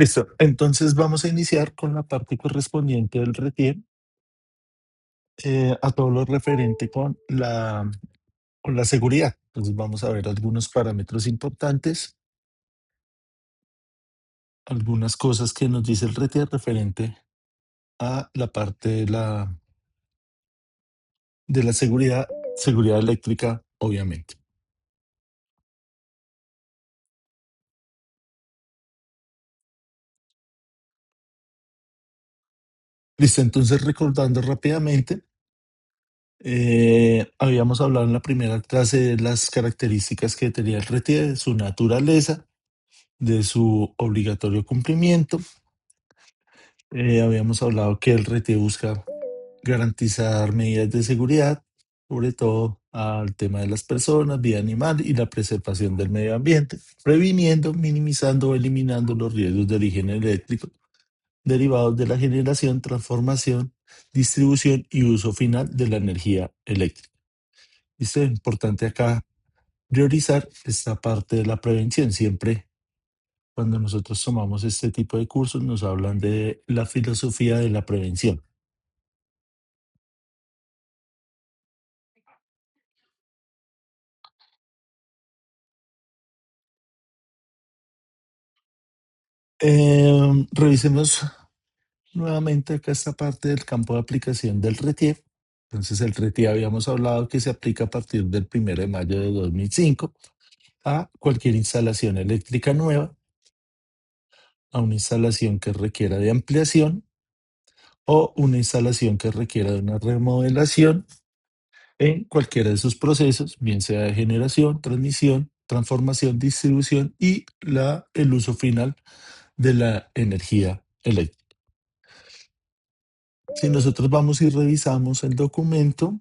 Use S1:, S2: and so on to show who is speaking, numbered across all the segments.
S1: Listo. Entonces vamos a iniciar con la parte correspondiente del RETIER, a todo lo referente con la seguridad. Entonces vamos a ver algunos parámetros importantes, algunas cosas que nos dice el RETIER referente a la parte de la seguridad eléctrica, obviamente. Listo, entonces recordando rápidamente, habíamos hablado en la primera clase de las características que tenía el RETIER, de su naturaleza, de su obligatorio cumplimiento. Habíamos hablado que el RETE busca garantizar medidas de seguridad, sobre todo al tema de las personas, vida animal y la preservación del medio ambiente, previniendo, minimizando o eliminando los riesgos de origen eléctrico derivados de la generación, transformación, distribución y uso final de la energía eléctrica. Es importante acá priorizar esta parte de la prevención. Siempre cuando nosotros tomamos este tipo de cursos nos hablan de la filosofía de la prevención. Revisemos nuevamente acá esta parte del campo de aplicación del RETIER. Entonces, el RETIER habíamos hablado que se aplica a partir del 1 de mayo de 2005 a cualquier instalación eléctrica nueva, a una instalación que requiera de ampliación o una instalación que requiera de una remodelación en cualquiera de sus procesos, bien sea de generación, transmisión, transformación, distribución y el uso final de la energía eléctrica. Si nosotros vamos y revisamos el documento,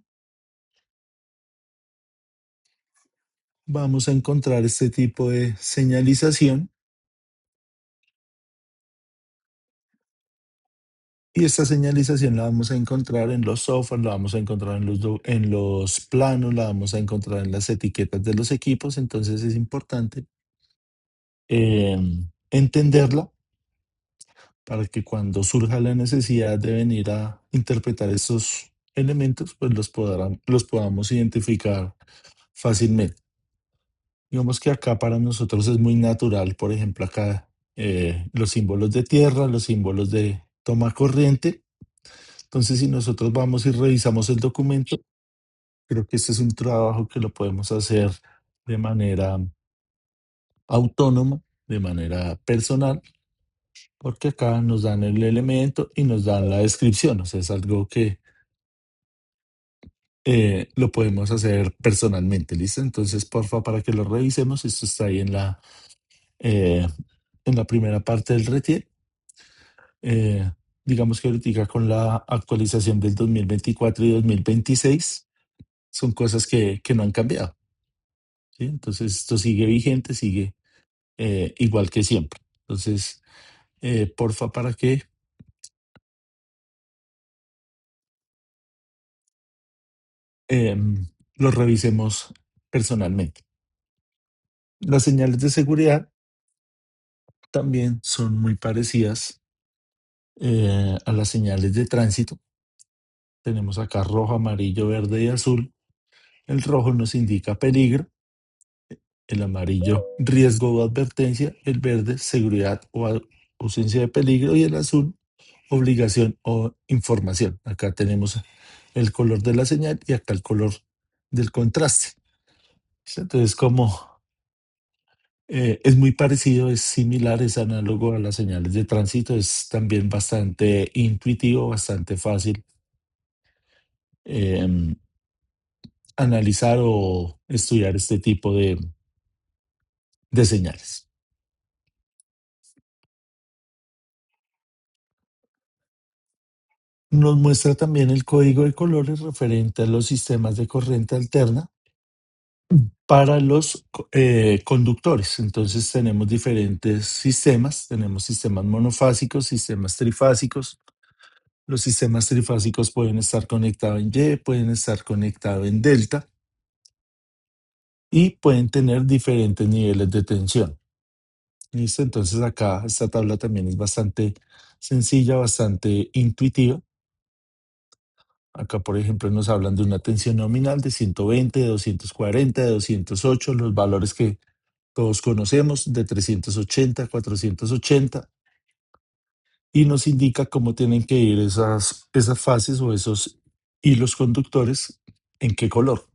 S1: vamos a encontrar este tipo de señalización y esta señalización la vamos a encontrar en los software, la vamos a encontrar en los planos, la vamos a encontrar en las etiquetas de los equipos, entonces es importante entenderla para que cuando surja la necesidad de venir a interpretar estos elementos, pues los podamos identificar fácilmente. Digamos que acá para nosotros es muy natural, por ejemplo, acá los símbolos de tierra, los símbolos de toma corriente. Entonces, si nosotros vamos y revisamos el documento, creo que este es un trabajo que lo podemos hacer de manera autónoma, de manera personal, porque acá nos dan el elemento y nos dan la descripción. O sea, es algo que lo podemos hacer personalmente, ¿listo? Entonces, porfa, para que lo revisemos, esto está ahí eh, en la primera parte del RETIER. Eh, digamos que ahorita con la actualización del 2024 y 2026 son cosas que no han cambiado, ¿sí? Entonces esto sigue vigente, sigue igual que siempre. Entonces, porfa, para que lo revisemos personalmente. Las señales de seguridad también son muy parecidas a las señales de tránsito. Tenemos acá rojo, amarillo, verde y azul. El rojo nos indica peligro, el amarillo riesgo o advertencia, el verde seguridad o ausencia de peligro y el azul obligación o información. Acá tenemos el color de la señal y acá el color del contraste. ¿Sí? Entonces, como es muy parecido, es similar, es análogo a las señales de tránsito, es también bastante intuitivo, bastante fácil em, analizar o estudiar este tipo de señales. Nos muestra también el código de colores referente a los sistemas de corriente alterna para los conductores. Entonces tenemos diferentes sistemas, tenemos sistemas monofásicos, sistemas trifásicos. Los sistemas trifásicos pueden estar conectados en Y, pueden estar conectados en delta y pueden tener diferentes niveles de tensión. ¿Listo? Entonces acá esta tabla también es bastante sencilla, bastante intuitiva. Acá, por ejemplo, nos hablan de una tensión nominal de 120, de 240, de 208, los valores que todos conocemos, de 380, 480, y nos indica cómo tienen que ir esas fases o esos hilos conductores, en qué color.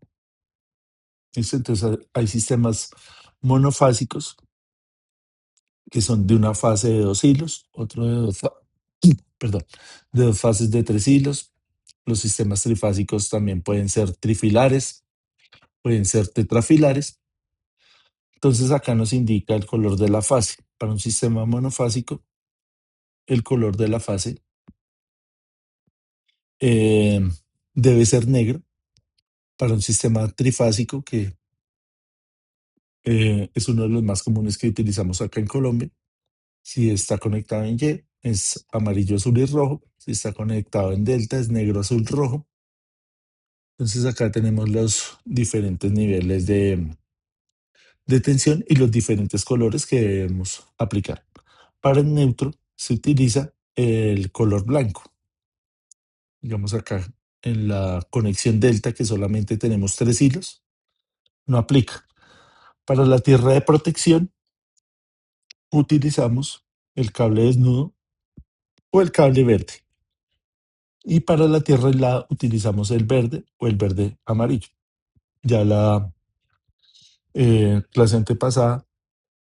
S1: ¿Listo? Entonces hay sistemas monofásicos que son de una fase de dos hilos, otro de perdón, de dos fases de tres hilos. Los sistemas trifásicos también pueden ser trifilares, pueden ser tetrafilares. Entonces acá nos indica el color de la fase. Para un sistema monofásico, el color de la fase eh, debe ser negro. Para un sistema trifásico, que es uno de los más comunes que utilizamos acá en Colombia, si está conectado en Y, es amarillo, azul y rojo. Si está conectado en delta, es negro, azul, rojo. Entonces acá tenemos los diferentes niveles de tensión y los diferentes colores que debemos aplicar. Para el neutro se utiliza el color blanco. Digamos acá en la conexión delta, que solamente tenemos tres hilos, no aplica. Para la tierra de protección utilizamos el cable desnudo o el cable verde. Y para la tierra aislada utilizamos el verde o el verde amarillo. Ya la clase antepasada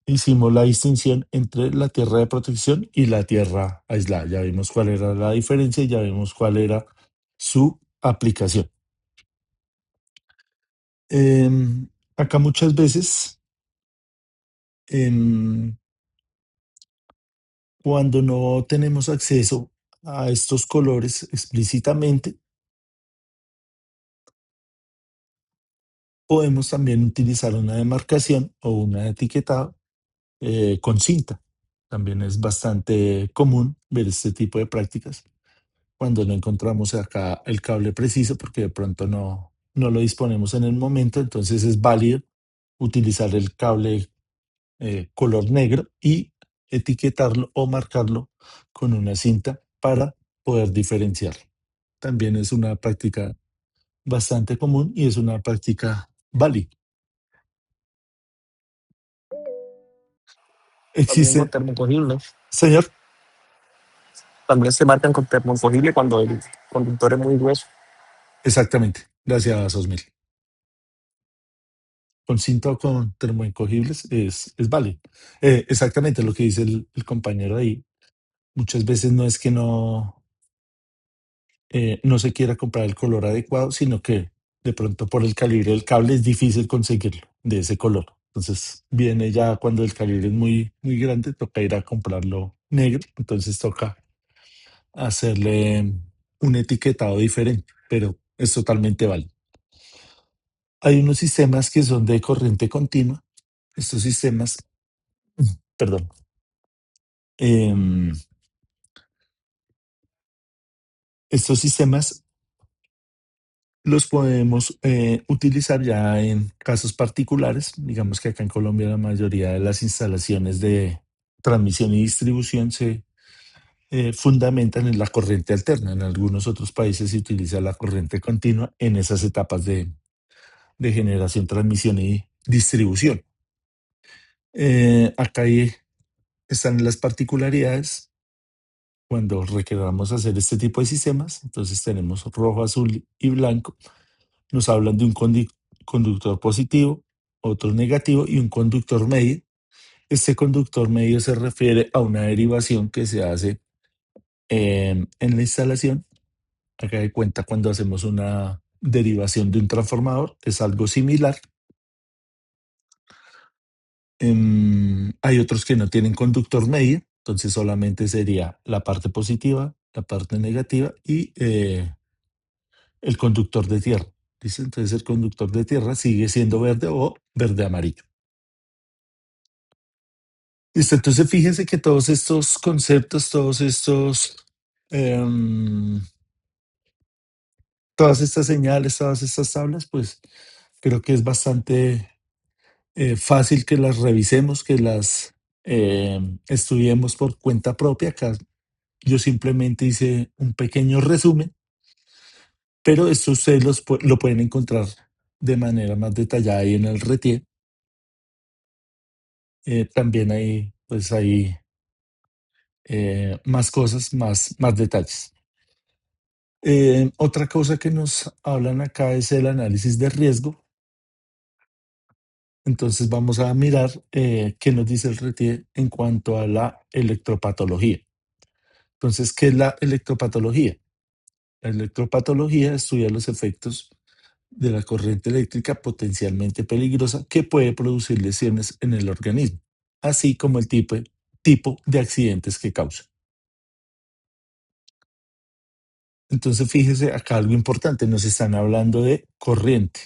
S1: hicimos la distinción entre la tierra de protección y la tierra aislada. Ya vimos cuál era la diferencia y ya vimos cuál era su aplicación. Acá muchas veces, em, cuando no tenemos acceso a estos colores explícitamente, podemos también utilizar una demarcación o una etiquetado con cinta. También es bastante común ver este tipo de prácticas cuando no encontramos acá el cable preciso, porque de pronto no lo disponemos en el momento. Entonces es válido utilizar el cable color negro y etiquetarlo o marcarlo con una cinta para poder diferenciarlo. También es una práctica bastante común y es una práctica válida.
S2: También con
S1: Existe,
S2: termocogible.
S1: señor,
S2: También se marcan con termocogible cuando el conductor es muy grueso.
S1: exactamente, gracias Osmil. Con cinta o con termoencogibles es válido. Exactamente lo que dice el compañero ahí. Muchas veces no es que no se quiera comprar el color adecuado, sino que de pronto por el calibre del cable es difícil conseguirlo de ese color. Entonces viene ya cuando el calibre es muy, muy grande, toca ir a comprarlo negro. Entonces toca hacerle un etiquetado diferente, pero es totalmente válido. Hay unos sistemas que son de corriente continua. Estos sistemas, perdón, em, estos sistemas los podemos utilizar ya en casos particulares. Digamos que acá en Colombia la mayoría de las instalaciones de transmisión y distribución se fundamentan en la corriente alterna. En algunos otros países se utiliza la corriente continua en esas etapas de generación, transmisión y distribución. Acá están las particularidades cuando requeramos hacer este tipo de sistemas. Entonces tenemos rojo, azul y blanco. Nos hablan de un conductor positivo, otro negativo y un conductor medio. Este conductor medio se refiere a una derivación que se hace en la instalación. Acá de cuenta cuando hacemos una derivación de un transformador, es algo similar. Hay otros que no tienen conductor medio, entonces solamente sería la parte positiva, la parte negativa y el conductor de tierra. ¿Listo? Entonces el conductor de tierra sigue siendo verde o verde amarillo. Listo, entonces fíjense que todos estos conceptos, em, todas estas señales, todas estas tablas, pues creo que es bastante fácil que las revisemos, que las estudiemos por cuenta propia. Acá yo simplemente hice un pequeño resumen, pero esto ustedes lo pueden encontrar de manera más detallada ahí en el RETIE. También hay, pues hay más cosas, más detalles. Otra cosa que nos hablan acá es el análisis de riesgo. Entonces vamos a mirar qué nos dice el RETIE en cuanto a la electropatología. Entonces, ¿qué es la electropatología? La electropatología estudia los efectos de la corriente eléctrica potencialmente peligrosa que puede producir lesiones en el organismo, así como el tipo de accidentes que causa. Entonces, fíjese acá algo importante, nos están hablando de corriente.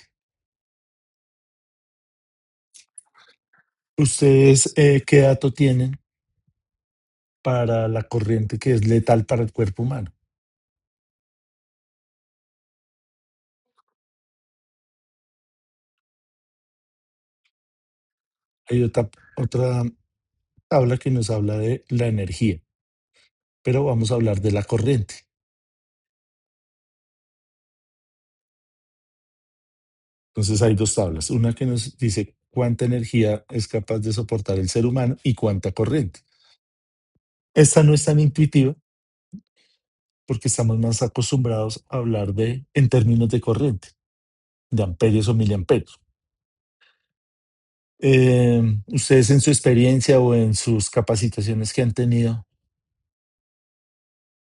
S1: ¿Ustedes qué dato tienen para la corriente que es letal para el cuerpo humano? Hay otra tabla que nos habla de la energía, pero vamos a hablar de la corriente. Entonces hay dos tablas, una que nos dice cuánta energía es capaz de soportar el ser humano y cuánta corriente. Esta no es tan intuitiva porque estamos más acostumbrados a hablar en términos de corriente, de amperios o miliamperios. Ustedes en su experiencia o en sus capacitaciones que han tenido,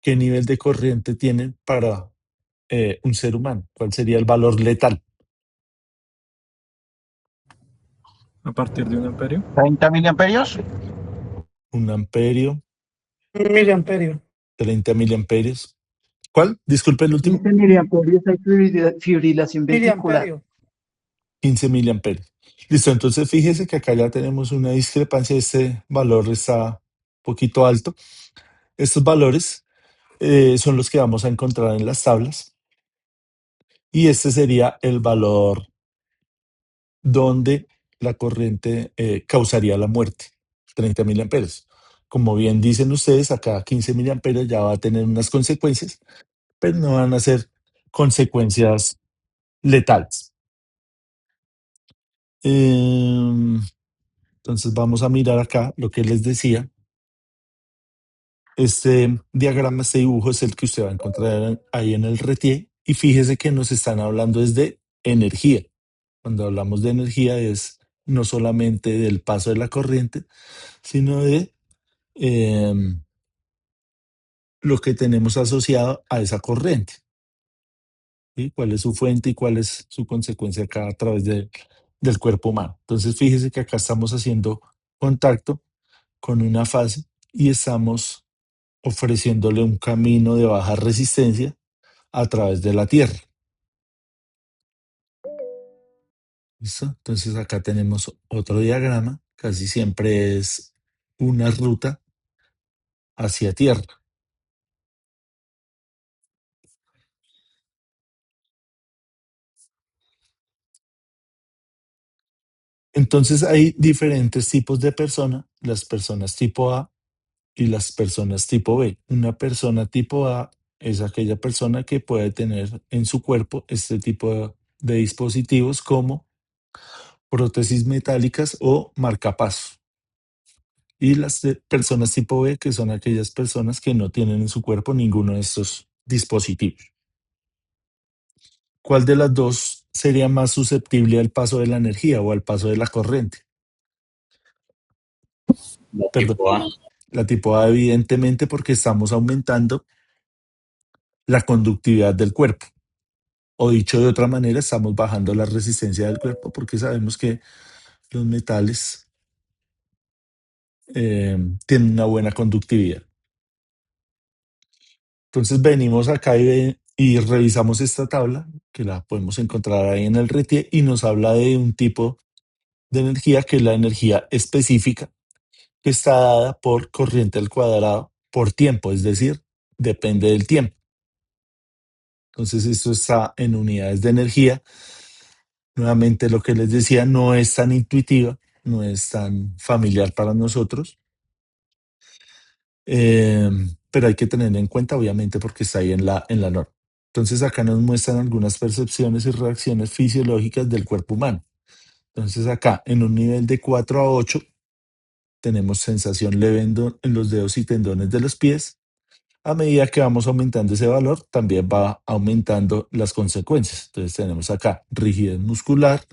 S1: ¿qué nivel de corriente tienen para un ser humano? ¿Cuál sería el valor letal?
S3: A partir de un amperio.
S4: 30 miliamperios.
S1: Un amperio,
S5: Miliamperio.
S1: 30 miliamperios. ¿Cuál? Disculpe el último.
S6: 15 miliamperios hay fibrilación ventricular.
S5: Miliamperio.
S1: 15 miliamperios. Listo, entonces fíjese que acá ya tenemos una discrepancia. Este valor está un poquito alto. Estos valores son los que vamos a encontrar en las tablas. Y este sería el valor donde la corriente causaría la muerte, 30 miliamperios. Como bien dicen ustedes, acá 15 miliamperios ya va a tener unas consecuencias, pero no van a ser consecuencias letales. Entonces vamos a mirar acá lo que les decía. Este diagrama, este dibujo es el que usted va a encontrar ahí en el RETIE y fíjese que nos están hablando es de energía. Cuando hablamos de energía es no solamente del paso de la corriente, sino de lo que tenemos asociado a esa corriente. ¿Sí? ¿Cuál es su fuente y cuál es su consecuencia acá a través del cuerpo humano? Entonces fíjese que acá estamos haciendo contacto con una fase y estamos ofreciéndole un camino de baja resistencia a través de la Tierra. ¿Listo? Entonces acá tenemos otro diagrama, casi siempre es una ruta hacia Tierra. Entonces hay diferentes tipos de personas, las personas tipo A y las personas tipo B. Una persona tipo A es aquella persona que puede tener en su cuerpo este tipo de dispositivos como prótesis metálicas o marcapasos. Y las personas tipo B, que son aquellas personas que no tienen en su cuerpo ninguno de estos dispositivos. ¿Cuál de las dos sería más susceptible al paso de la energía o al paso de la corriente?
S4: La
S1: Perdón,
S4: tipo A.
S1: la tipo A, evidentemente, porque estamos aumentando la conductividad del cuerpo. O dicho de otra manera, estamos bajando la resistencia del cuerpo porque sabemos que los metales tienen una buena conductividad. Entonces venimos acá y revisamos esta tabla, que la podemos encontrar ahí en el RETIE, y nos habla de un tipo de energía que es la energía específica, que está dada por corriente al cuadrado por tiempo, es decir, depende del tiempo. Entonces esto está en unidades de energía. Nuevamente lo que les decía no es tan intuitiva, no es tan familiar para nosotros, pero hay que tener en cuenta, obviamente, porque está ahí en la norma. Entonces, acá nos muestran algunas percepciones y reacciones fisiológicas del cuerpo humano. Entonces, acá, en un nivel de 4 a 8, tenemos sensación leve en los dedos y tendones de los pies. A medida que vamos aumentando ese valor, también va aumentando las consecuencias. Entonces, tenemos acá rigidez muscular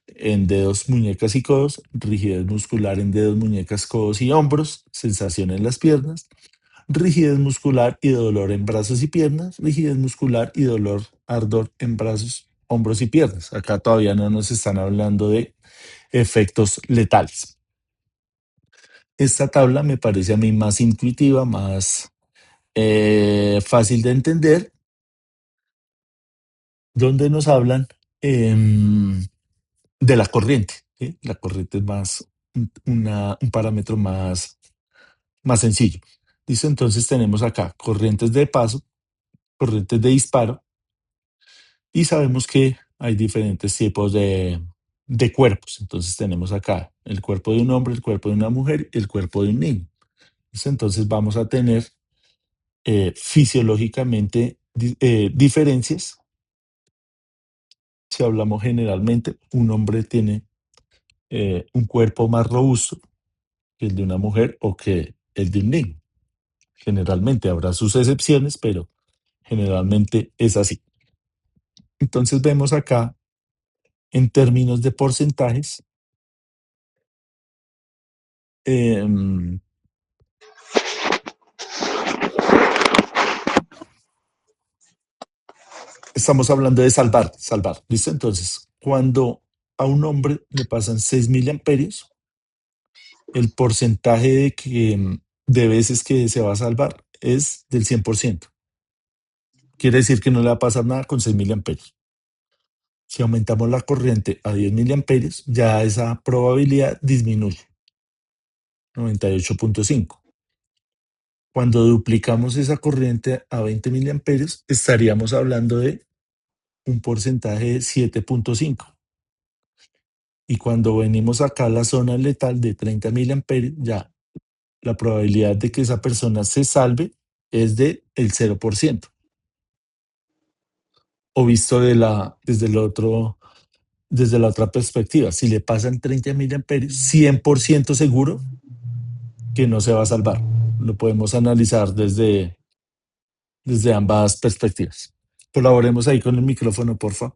S1: en dedos, muñecas y codos, rigidez muscular en dedos, muñecas, codos y hombros, sensación en las piernas, rigidez muscular y dolor en brazos y piernas, rigidez muscular y dolor, ardor en brazos, hombros y piernas. Acá todavía no nos están hablando de efectos letales. Esta tabla me parece a mí más intuitiva, más fácil de entender, donde nos hablan de la corriente. ¿Sí? La corriente es más un parámetro más sencillo. Dice entonces tenemos acá corrientes de paso, corrientes de disparo, y sabemos que hay diferentes tipos de cuerpos. Entonces tenemos acá el cuerpo de un hombre, el cuerpo de una mujer y el cuerpo de un niño. Entonces vamos a tener fisiológicamente diferencias. Si hablamos generalmente, un hombre tiene un cuerpo más robusto que el de una mujer o que el de un niño. Generalmente habrá sus excepciones, pero generalmente es así. Entonces vemos acá, en términos de porcentajes, em, estamos hablando de salvar. ¿Listo? Entonces, cuando a un hombre le pasan 6 miliamperios, el porcentaje de veces que se va a salvar es del 100%. Quiere decir que no le va a pasar nada con 6 miliamperios. Si aumentamos la corriente a 10 miliamperios, ya esa probabilidad disminuye, 98.5. Cuando duplicamos esa corriente a 20 miliamperios, estaríamos hablando de un porcentaje de 7.5. Y cuando venimos acá a la zona letal de 30 miliamperios, ya la probabilidad de que esa persona se salve es de el 0%. O visto desde la otra perspectiva, si le pasan 30 miliamperios, 100% seguro que no se va a salvar. Lo podemos analizar desde ambas perspectivas. Colaboremos ahí con el micrófono, porfa.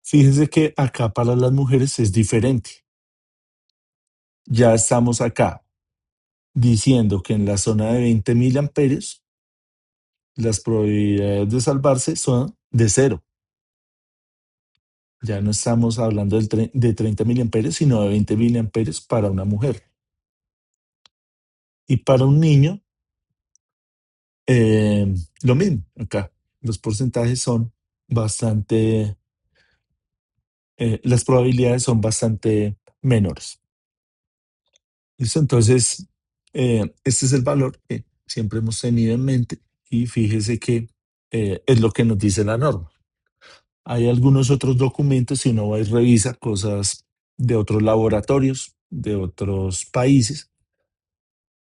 S1: Fíjense que acá para las mujeres es diferente. Ya estamos acá diciendo que en la zona de 20 miliamperios las probabilidades de salvarse son de 0. Ya no estamos hablando de 30 miliamperios, sino de 20 miliamperios para una mujer. Y para un niño, lo mismo. Acá los porcentajes son bastante, las probabilidades son bastante menores. ¿Listo? Entonces, este es el valor que siempre hemos tenido en mente y fíjese que es lo que nos dice la norma. Hay algunos otros documentos, si uno va y revisa cosas de otros laboratorios, de otros países,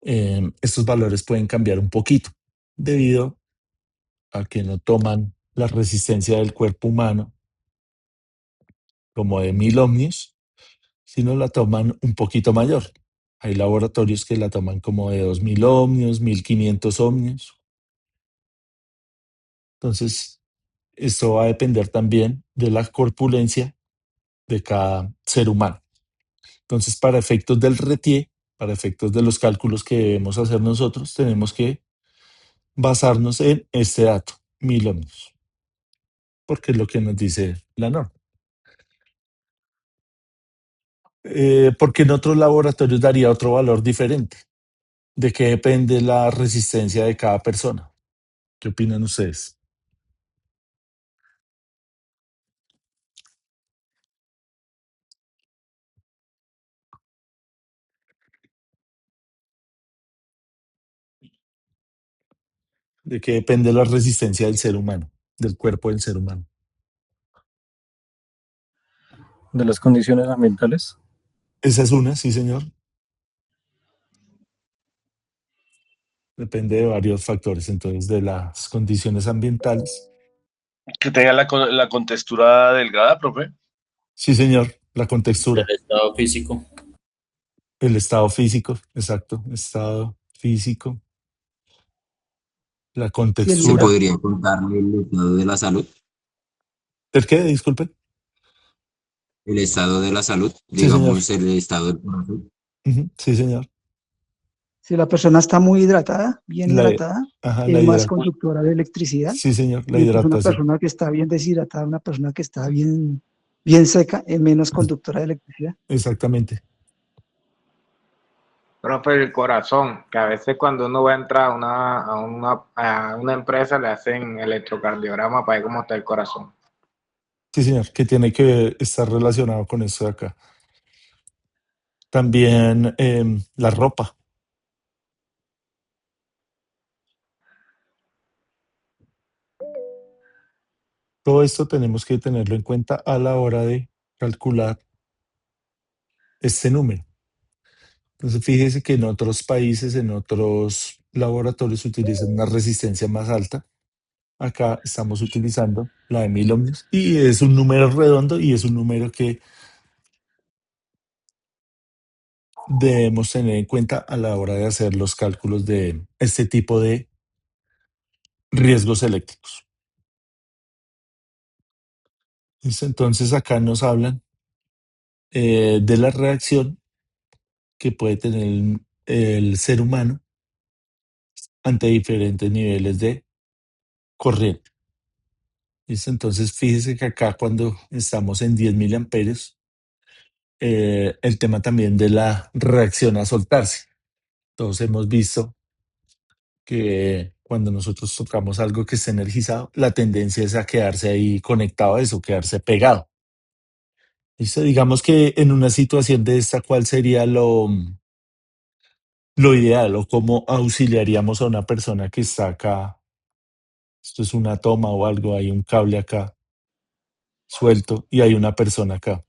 S1: estos valores pueden cambiar un poquito debido a que no toman la resistencia del cuerpo humano como de 1000 ohmios, sino la toman un poquito mayor. Hay laboratorios que la toman como de 2000 ohmios, 1500 ohmios. Entonces, esto va a depender también de la corpulencia de cada ser humano. Entonces, para efectos del RETIE, para efectos de los cálculos que debemos hacer nosotros, tenemos que basarnos en este dato, 1000 ohmios, porque es lo que nos dice la norma. Porque en otros laboratorios daría otro valor diferente. ¿De qué depende la resistencia de cada persona? ¿Qué opinan ustedes? ¿De qué depende la resistencia del ser humano, del cuerpo del ser humano?
S3: De las condiciones ambientales.
S1: Esa es una, sí, señor. Depende de varios factores, entonces de las condiciones ambientales.
S4: Que tenga la contextura delgada, profe.
S1: Sí, señor, la
S7: El
S1: contextura,
S7: estado físico.
S1: el estado físico, exacto, estado físico, la
S5: Y el
S8: ¿Se
S1: contextura.
S5: hidrato.
S8: podría contarle el estado de la salud?
S1: ¿El qué? Disculpen.
S8: El estado de la salud,
S1: Sí, señor.
S8: digamos el estado del corazón.
S1: Ujú, sí, señor.
S5: Si la persona está muy hidratada, bien
S1: La,
S5: hidratada,
S1: ajá,
S5: es más conductora de electricidad.
S1: sí, señor, la
S5: Mientras una
S1: hidratación.
S5: persona que está bien deshidratada, una persona que está bien seca, es menos conductora de electricidad.
S1: Exactamente.
S9: Profe, el corazón, que a veces cuando uno va a entrar a una empresa le hacen electrocardiograma para ver cómo está el corazón.
S1: Sí, señor, que tiene que estar relacionado con esto de acá. También la ropa. Todo esto tenemos que tenerlo en cuenta a la hora de calcular este número. Entonces, fíjese que en otros países, en otros laboratorios utilizan una resistencia más alta. Acá estamos utilizando la de 1000 ohmios y es un número redondo y es un número que debemos tener en cuenta a la hora de hacer los cálculos de este tipo de riesgos eléctricos. ¿Listo? Entonces, acá nos hablan de la reacción que puede tener el ser humano ante diferentes niveles de corriente. ¿Listo? Entonces, fíjese que acá cuando estamos en 10.000 amperios, el tema también de la reacción a soltarse. Todos hemos visto que cuando nosotros tocamos algo que está energizado, la tendencia es a quedarse ahí conectado a eso, quedarse pegado. ¿Listo? Digamos que en una situación de esta, ¿cuál sería lo ideal o cómo auxiliaríamos a una persona que está acá? Esto es una toma o algo, hay un cable acá suelto y hay una persona acá.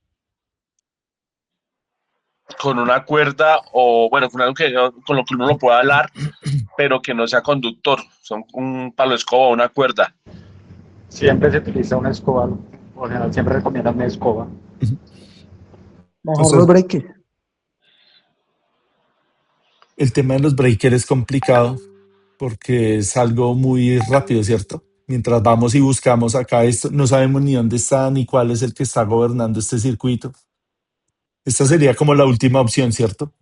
S4: Con una cuerda o, bueno, con algo con lo que uno lo pueda alar, pero que no sea conductor. Son un palo de escoba o una cuerda.
S3: Siempre se utiliza una escoba. Por general, siempre recomiendan una escoba.
S1: O
S5: Mejor
S1: sea,
S5: los breakers.
S1: el tema de los breakers es complicado porque es algo muy rápido, ¿cierto? Mientras vamos y buscamos acá esto, no sabemos ni dónde está ni cuál es el que está gobernando este circuito. Esta sería como la última opción, ¿cierto?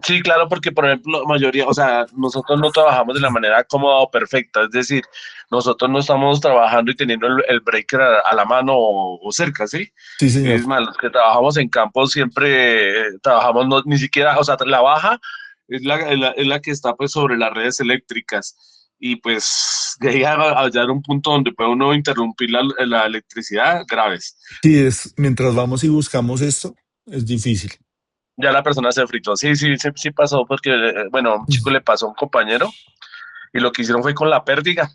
S4: Sí, claro, porque por ejemplo, la mayoría, o sea, nosotros no trabajamos de la manera cómoda o perfecta, es decir, nosotros no estamos trabajando y teniendo el breaker a la mano o cerca, ¿sí?
S1: Sí, señor.
S4: Es más, los que trabajamos en campo siempre trabajamos, ni siquiera, o sea, la baja es la que está pues sobre las redes eléctricas y pues de ahí a hallar un punto donde puede uno interrumpir la electricidad, graves.
S1: Sí, es, mientras vamos y buscamos esto, es difícil.
S4: Ya la persona se fritó. Sí, sí, sí, sí pasó porque, bueno, a un chico le pasó a un compañero y lo que hicieron fue con la pérdida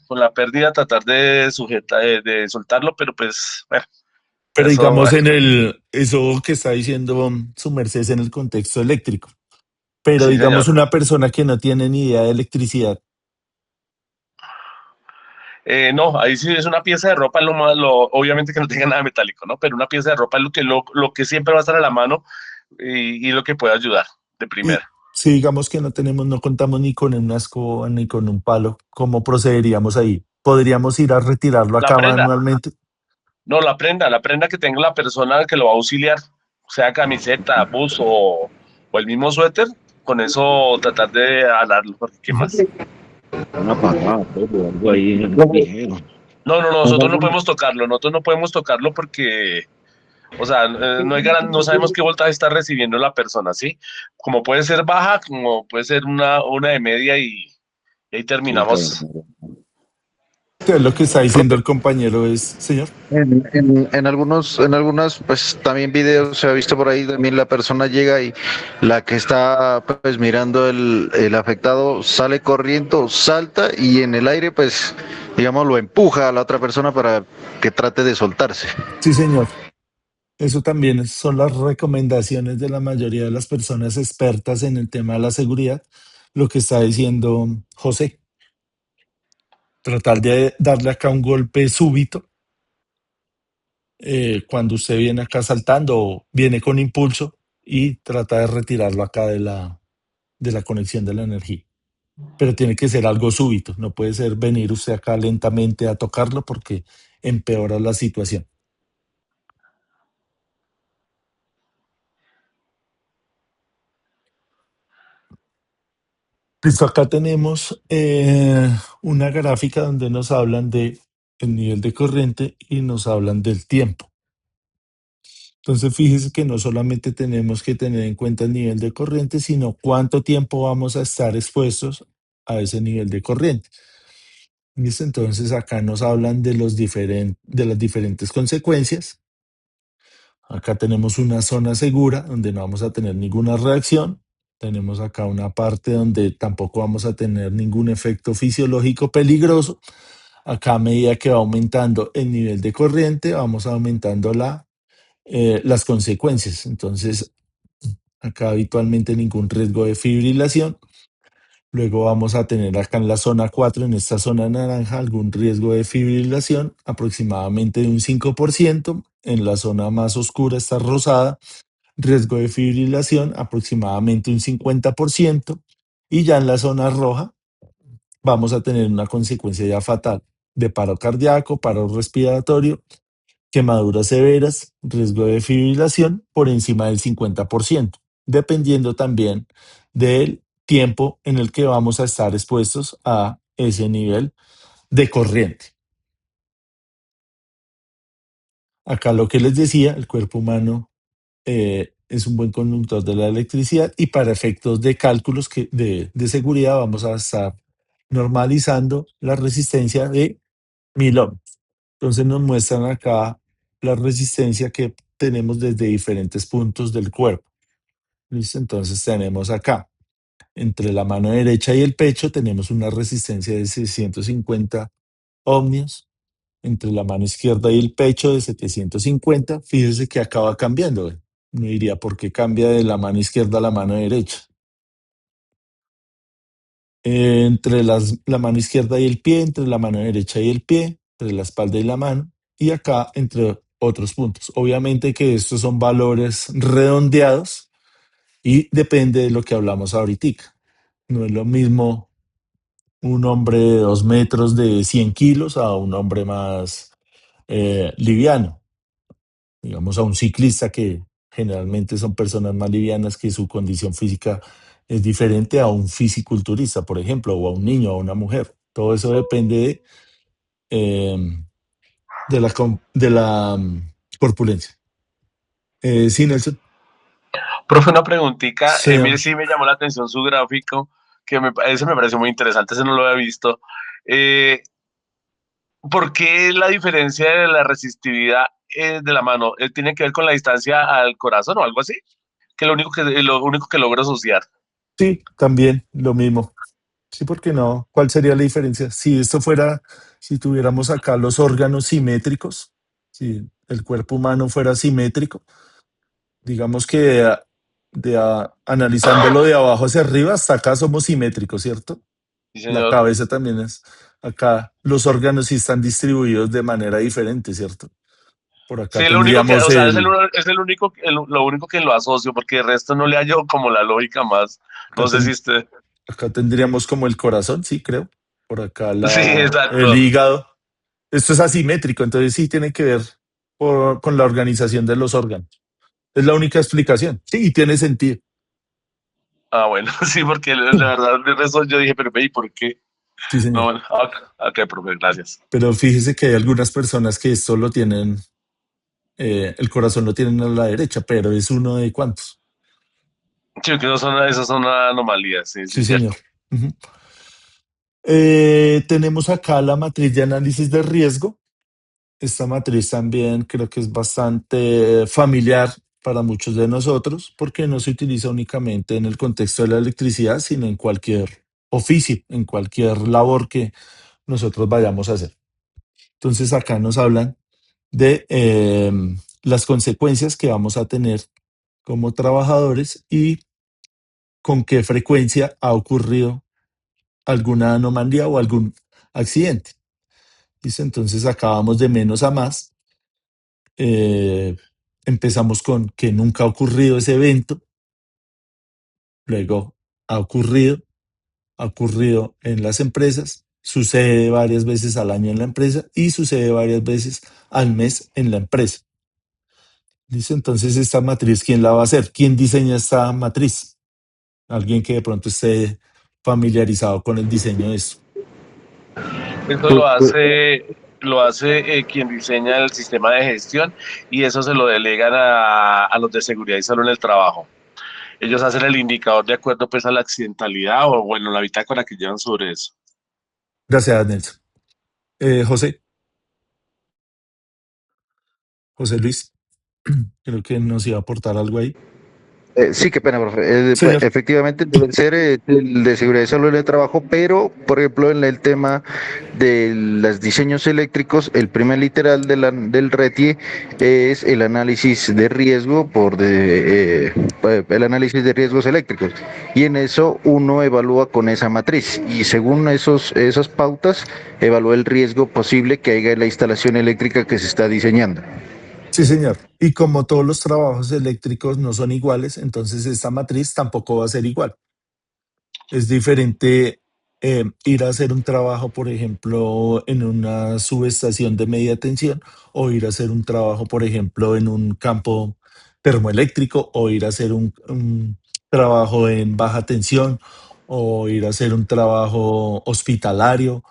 S4: tratar de sujetar, de soltarlo, pero pues, bueno,
S1: Pero
S4: eso,
S1: digamos eso que está diciendo su merced es en el contexto eléctrico. Pero
S4: sí,
S1: digamos
S4: señor.
S1: una persona que no tiene ni idea de electricidad.
S4: No, ahí sí es una pieza de ropa, obviamente que no tenga nada metálico, ¿no? Pero una pieza de ropa es lo que siempre va a estar a la mano y lo que puede ayudar de
S1: Y
S4: primera.
S1: si digamos que no contamos ni con una escoba ni con un palo, ¿cómo procederíamos ahí? ¿Podríamos ir a retirarlo
S4: La
S1: acá
S4: prenda,
S1: manualmente?
S4: no, la prenda que tenga la persona que lo va a auxiliar, sea camiseta, buzo o el mismo suéter, con eso tratar de alarlo, porque ¿qué más?
S10: Una patada, pues, o algo ahí ligero.
S4: No, no, nosotros no podemos tocarlo porque, o sea, no sabemos qué voltaje está recibiendo la persona, ¿sí? Como puede ser baja, como puede ser una de media y ahí
S10: Sí, claro.
S4: terminamos.
S1: Entonces, lo que está diciendo el compañero es, señor,
S11: En algunas, pues también videos se ha visto por ahí, también la persona llega y la que está pues mirando el afectado sale corriendo, salta y en el aire pues digamos lo empuja a la otra persona para que trate de soltarse.
S1: sí, señor. Eso también son las recomendaciones de la mayoría de las personas expertas en el tema de la seguridad. lo que está diciendo José. Tratar de darle acá un golpe súbito cuando usted viene acá saltando o viene con impulso y trata de retirarlo acá de la conexión de la energía. Pero tiene que ser algo súbito, no puede ser venir usted acá lentamente a tocarlo porque empeora la situación. Listo, acá tenemos una gráfica donde nos hablan de el nivel de corriente y nos hablan del tiempo. Entonces, fíjese que no solamente tenemos que tener en cuenta el nivel de corriente, sino cuánto tiempo vamos a estar expuestos a ese nivel de corriente. ¿Listo? Entonces, acá nos hablan de de las diferentes consecuencias. Acá tenemos una zona segura donde no vamos a tener ninguna reacción. Tenemos acá una parte donde tampoco vamos a tener ningún efecto fisiológico peligroso. Acá a medida que va aumentando el nivel de corriente, vamos aumentando las consecuencias. Entonces, acá habitualmente ningún riesgo de fibrilación. Luego vamos a tener acá en la zona 4, en esta zona naranja, algún riesgo de fibrilación, aproximadamente de un 5%. En la zona más oscura está rosada, riesgo de fibrilación, aproximadamente un 50%. Y ya en la zona roja vamos a tener una consecuencia ya fatal de paro cardíaco, paro respiratorio, quemaduras severas, riesgo de fibrilación por encima del 50%, dependiendo también del tiempo en el que vamos a estar expuestos a ese nivel de corriente. Acá lo que les decía, el cuerpo humano es un buen conductor de la electricidad y para efectos de cálculos de seguridad vamos a estar normalizando la resistencia de 1000 ohms. Entonces nos muestran acá la resistencia que tenemos desde diferentes puntos del cuerpo. ¿Listo? Entonces tenemos acá, entre la mano derecha y el pecho, tenemos una resistencia de 650 ohmios. Entre la mano izquierda y el pecho de 750. Fíjese que acaba cambiando. No diría por qué cambia de la mano izquierda a la mano derecha. Entre la mano izquierda y el pie, entre la mano derecha y el pie, entre la espalda y la mano, y acá entre otros puntos. Obviamente que estos son valores redondeados y depende de lo que hablamos ahorita. No es lo mismo un hombre de 2 metros de 100 kilos a un hombre más liviano. Digamos a un ciclista que generalmente son personas más livianas que su condición física es diferente a un fisiculturista, por ejemplo, o a un niño o a una mujer. Todo eso depende eh, de la corpulencia. Sí, Nelson.
S4: Profe, una preguntita.
S1: Señor.
S4: Mire, sí me llamó la atención su gráfico, ese me pareció muy interesante, ese no lo había visto. ¿Por qué la diferencia de la resistividad de la mano tiene que ver con la distancia al corazón o algo así? Que lo único que logro asociar.
S1: Sí, también lo mismo. Sí, ¿por qué no? ¿Cuál sería la diferencia? Si esto fuera, si tuviéramos acá los órganos simétricos, si el cuerpo humano fuera simétrico, digamos que analizándolo de abajo hacia arriba, hasta acá somos simétricos, ¿cierto?
S4: Sí,
S1: La
S4: señor.
S1: cabeza también es, acá los órganos sí están distribuidos de manera diferente, ¿cierto? Por acá
S4: Sí, lo único que,
S1: tendríamos
S4: o sea, es el único, lo único que lo asocio, porque el resto no le hallo como la lógica más.
S1: acá,
S4: No sé si usted.
S1: acá tendríamos como el corazón, sí, creo. Por acá
S4: Sí,
S1: el
S4: exacto.
S1: hígado. Esto es asimétrico, entonces sí tiene que ver con la organización de los órganos. Es la única explicación. Sí, y tiene sentido.
S4: Ah, bueno, sí, porque la verdad, de resto yo dije, pero ¿y por qué?
S1: Sí,
S4: No,
S1: señor.
S4: bueno, ok, profe, gracias.
S1: Pero fíjese que hay algunas personas que esto lo tienen, el corazón lo tienen a la derecha, pero es uno de cuántos.
S4: Sí, que esas son anomalías, sí, sí,
S1: Sí,
S4: es
S1: señor.
S4: cierto.
S1: Ujú. Tenemos acá la matriz de análisis de riesgo. Esta matriz también creo que es bastante familiar para muchos de nosotros porque no se utiliza únicamente en el contexto de la electricidad, sino en cualquier oficio, en cualquier labor que nosotros vayamos a hacer. Entonces acá nos hablan de las consecuencias que vamos a tener como trabajadores y con qué frecuencia ha ocurrido alguna anomalía o algún accidente. ¿Listo? Entonces acabamos de menos a más. Empezamos con que nunca ha ocurrido ese evento, luego ha ocurrido en las empresas, sucede varias veces al año en la empresa y sucede varias veces al mes en la empresa. ¿Listo? Entonces, esta matriz, ¿quién la va a hacer? ¿Quién diseña esta matriz? Alguien que de pronto esté familiarizado con el diseño de esto.
S4: Eso lo hace quien diseña el sistema de gestión y eso se lo delegan a los de seguridad y salud en el trabajo. Ellos hacen el indicador de acuerdo pues a la accidentalidad o bueno, la bitácora que llevan sobre eso.
S1: Gracias, Nelson. José Luis, creo que nos iba a aportar algo ahí.
S11: Sí, qué pena, profe.
S1: Señor.
S11: Efectivamente, debe ser el de seguridad y salud en el trabajo, pero, por ejemplo, en el tema de los diseños eléctricos, el primer literal del RETIE es el análisis de riesgo el análisis de riesgos eléctricos. Y en eso uno evalúa con esa matriz y según esas pautas, evalúa el riesgo posible que haya en la instalación eléctrica que se está diseñando.
S1: Sí, señor. Y como todos los trabajos eléctricos no son iguales, entonces esta matriz tampoco va a ser igual. Es diferente ir a hacer un trabajo, por ejemplo, en una subestación de media tensión o ir a hacer un trabajo, por ejemplo, en un campo termoeléctrico o ir a hacer un trabajo en baja tensión o ir a hacer un trabajo hospitalario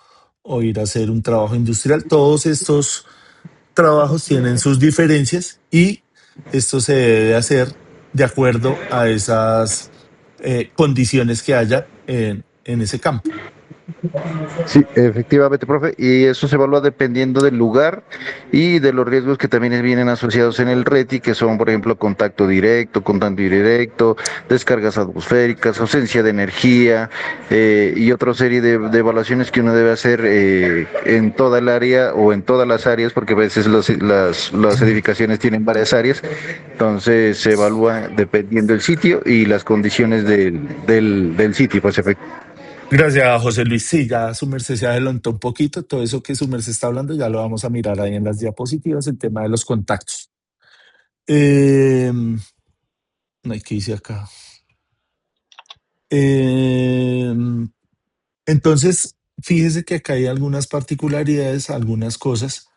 S1: o ir a hacer un trabajo industrial. Todos estos trabajos tienen sus diferencias y esto se debe hacer de acuerdo a esas condiciones que haya en ese campo.
S11: Sí, efectivamente, profe, y eso se evalúa dependiendo del lugar y de los riesgos que también vienen asociados en el RETI, que son, por ejemplo, contacto indirecto, descargas atmosféricas, ausencia de energía y otra serie de evaluaciones que uno debe hacer en toda el área o en todas las áreas, porque a veces las edificaciones tienen varias áreas, entonces se evalúa dependiendo del sitio y las condiciones del sitio, pues efectivamente.
S1: Gracias, José Luis. Sí, ya su merced se adelantó un poquito. Todo eso que su merced está hablando ya lo vamos a mirar ahí en las diapositivas, el tema de los contactos. Ay, ¿qué dice acá? Entonces, fíjese que acá hay algunas particularidades, algunas cosas,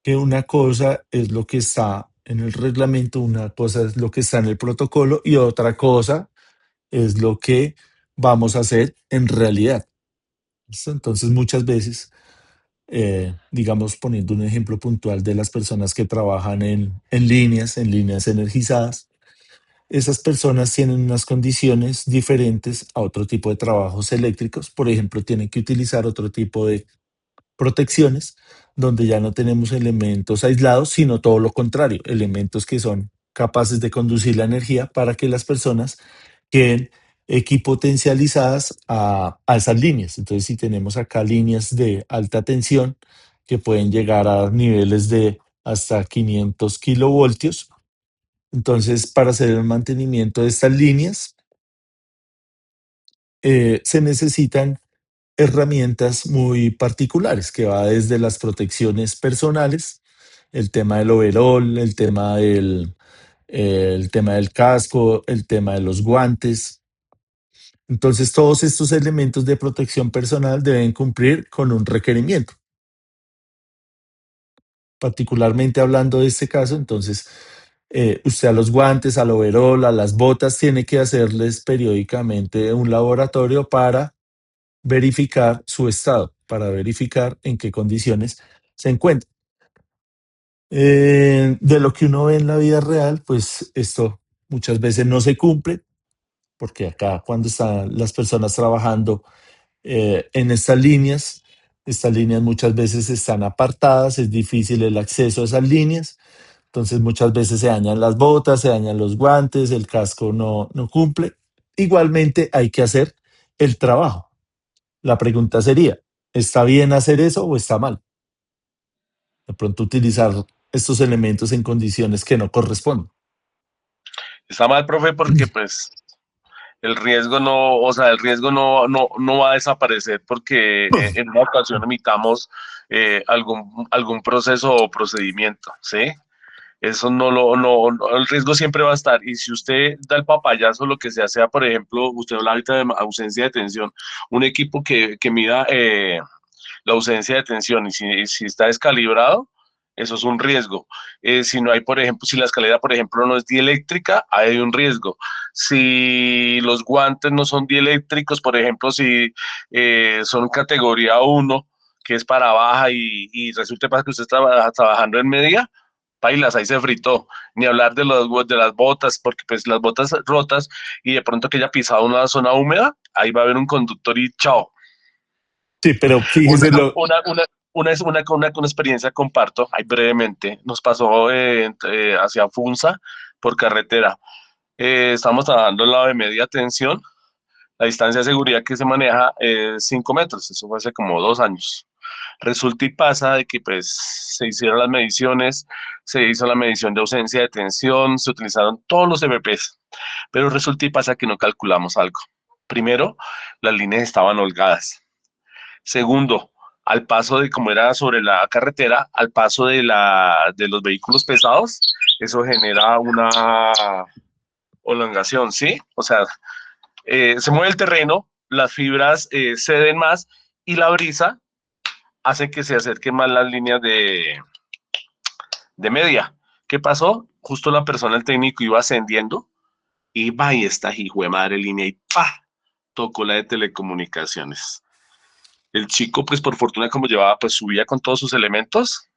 S1: que una cosa es lo que está en el reglamento, una cosa es lo que está en el protocolo y otra cosa es lo que vamos a hacer en realidad. ¿Listo? Entonces, muchas veces, digamos, poniendo un ejemplo puntual de las personas que trabajan en líneas energizadas, esas personas tienen unas condiciones diferentes a otro tipo de trabajos eléctricos. Por ejemplo, tienen que utilizar otro tipo de protecciones donde ya no tenemos elementos aislados, sino todo lo contrario, elementos que son capaces de conducir la energía para que las personas queden equipotencializadas a esas líneas. Entonces, si tenemos acá líneas de alta tensión que pueden llegar a niveles de hasta 500 kilovoltios, entonces para hacer el mantenimiento de estas líneas se necesitan herramientas muy particulares que va desde las protecciones personales, el tema del overol, el tema del casco, el tema de los guantes. Entonces, todos estos elementos de protección personal deben cumplir con un requerimiento. Particularmente hablando de este caso, entonces, usted a los guantes, al overol, a las botas, tiene que hacerles periódicamente un laboratorio para verificar su estado, para verificar en qué condiciones se encuentra. De lo que uno ve en la vida real, pues esto muchas veces no se cumple, porque acá cuando están las personas trabajando en estas líneas muchas veces están apartadas, es difícil el acceso a esas líneas, entonces muchas veces se dañan las botas, se dañan los guantes, el casco no cumple. Igualmente hay que hacer el trabajo. La pregunta sería, ¿está bien hacer eso o está mal? De pronto utilizar estos elementos en condiciones que no corresponden.
S4: Está mal, profe, porque pues El riesgo no, o sea, el riesgo no va a desaparecer porque en una ocasión emitamos algún proceso o procedimiento, ¿sí? Eso el riesgo siempre va a estar. Y si usted da el papayazo, lo que sea, por ejemplo, usted habla ahorita de ausencia de tensión, un equipo que mida la ausencia de tensión y si está descalibrado, eso es un riesgo. Si no hay, por ejemplo, si la escalera, por ejemplo, no es dieléctrica, hay un riesgo. Si los guantes no son dieléctricos, por ejemplo, si son categoría uno, que es para baja y resulta que usted está trabajando en media, pailas, ahí se fritó. Ni hablar de las botas, porque pues las botas rotas y de pronto que haya pisado una zona húmeda, ahí va a haber un conductor y chao.
S1: Sí, pero
S4: Una,
S1: fíjese lo...
S4: una experiencia comparto, ahí brevemente, nos pasó hacia Funza por carretera. Estamos trabajando al lado de media tensión, la distancia de seguridad que se maneja es 5 metros, eso fue hace como 2 años. Resulta y pasa de que pues se hicieron las mediciones, se hizo la medición de ausencia de tensión, se utilizaron todos los EVPs, pero resulta y pasa que no calculamos algo. Primero, las líneas estaban holgadas. Segundo, al paso de, como era sobre la carretera, al paso de los vehículos pesados, eso genera una elongación, ¿sí? O sea, se mueve el terreno, las fibras ceden más y la brisa hace que se acerquen más las líneas de media. ¿Qué pasó? Justo la persona, el técnico, iba ascendiendo y va y esta hijo de madre línea y ¡pa! Tocó la de telecomunicaciones. El chico, pues por fortuna, como llevaba, pues subía con todos sus elementos,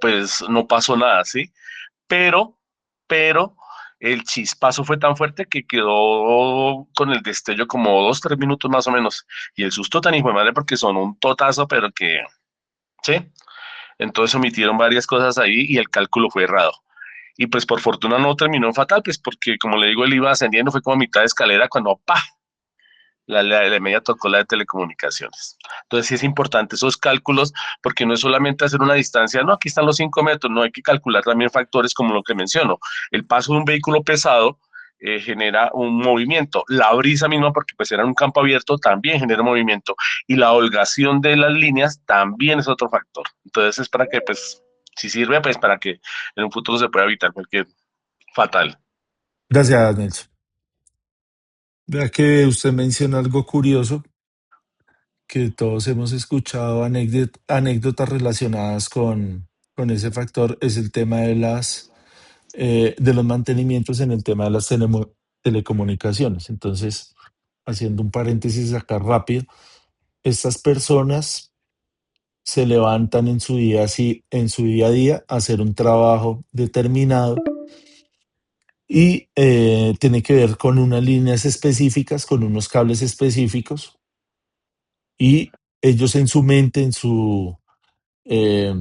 S4: pues no pasó nada, ¿sí? Pero, pero, el chispazo fue tan fuerte que quedó con el destello como 2, 3 minutos más o menos. Y el susto tan hijo de madre porque son un totazo, pero que, ¿sí? Entonces omitieron varias cosas ahí y el cálculo fue errado. Y pues por fortuna no terminó en fatal, pues porque como le digo, él iba ascendiendo, fue como a mitad de escalera cuando ¡pa! La media tocó la de telecomunicaciones. Entonces sí es importante esos cálculos, porque no es solamente hacer una distancia, no, aquí están los 5 metros, no hay que calcular también factores como lo que menciono. El paso de un vehículo pesado genera un movimiento. La brisa misma, porque pues era en un campo abierto, también genera movimiento. Y la holgación de las líneas también es otro factor. Entonces es para que, pues, si sirve, pues para que en un futuro se pueda evitar cualquier fatal.
S1: Gracias, Nelson. Vea que usted menciona algo curioso, que todos hemos escuchado anécdotas relacionadas con ese factor, es el tema de los mantenimientos en el tema de las telecomunicaciones. Entonces, haciendo un paréntesis acá rápido, estas personas se levantan en su día a día a hacer un trabajo determinado y tiene que ver con unas líneas específicas, con unos cables específicos y ellos en su mente, eh,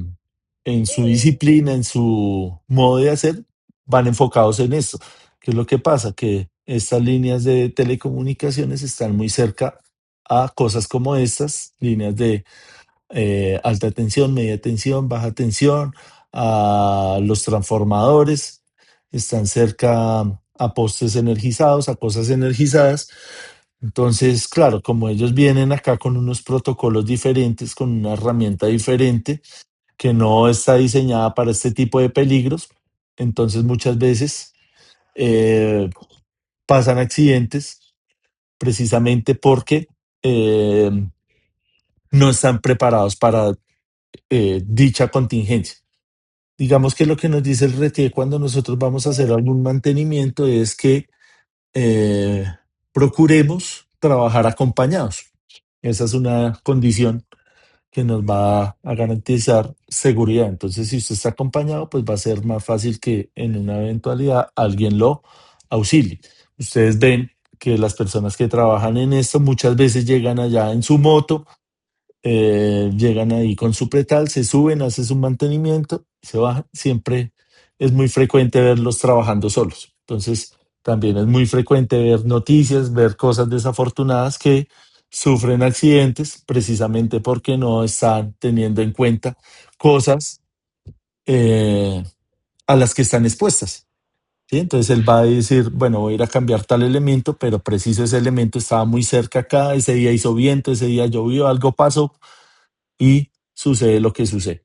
S1: en su disciplina, en su modo de hacer, van enfocados en esto. ¿Qué es lo que pasa? Que estas líneas de telecomunicaciones están muy cerca a cosas como estas, líneas de alta tensión, media tensión, baja tensión, a los transformadores, están cerca a postes energizados, a cosas energizadas. Entonces, claro, como ellos vienen acá con unos protocolos diferentes, con una herramienta diferente, que no está diseñada para este tipo de peligros, entonces muchas veces eh, pasan accidentes precisamente porque eh, no están preparados para dicha contingencia. Digamos que lo que nos dice el RT cuando nosotros vamos a hacer algún mantenimiento es que eh, procuremos trabajar acompañados. Esa es una condición que nos va a garantizar seguridad. Entonces, si usted está acompañado, pues va a ser más fácil que en una eventualidad alguien lo auxilie. Ustedes ven que las personas que trabajan en esto muchas veces llegan allá en su moto, llegan ahí con su pretal, se suben, hacen su mantenimiento, se bajan. Siempre es muy frecuente verlos trabajando solos. Entonces, también es muy frecuente ver noticias, ver cosas desafortunadas que sufren accidentes precisamente porque no están teniendo en cuenta cosas eh, a las que están expuestas. ¿sí? Entonces él va a decir, bueno, voy a ir a cambiar tal elemento, pero preciso ese elemento estaba muy cerca acá, ese día hizo viento, ese día llovió, algo pasó y sucede lo que sucede.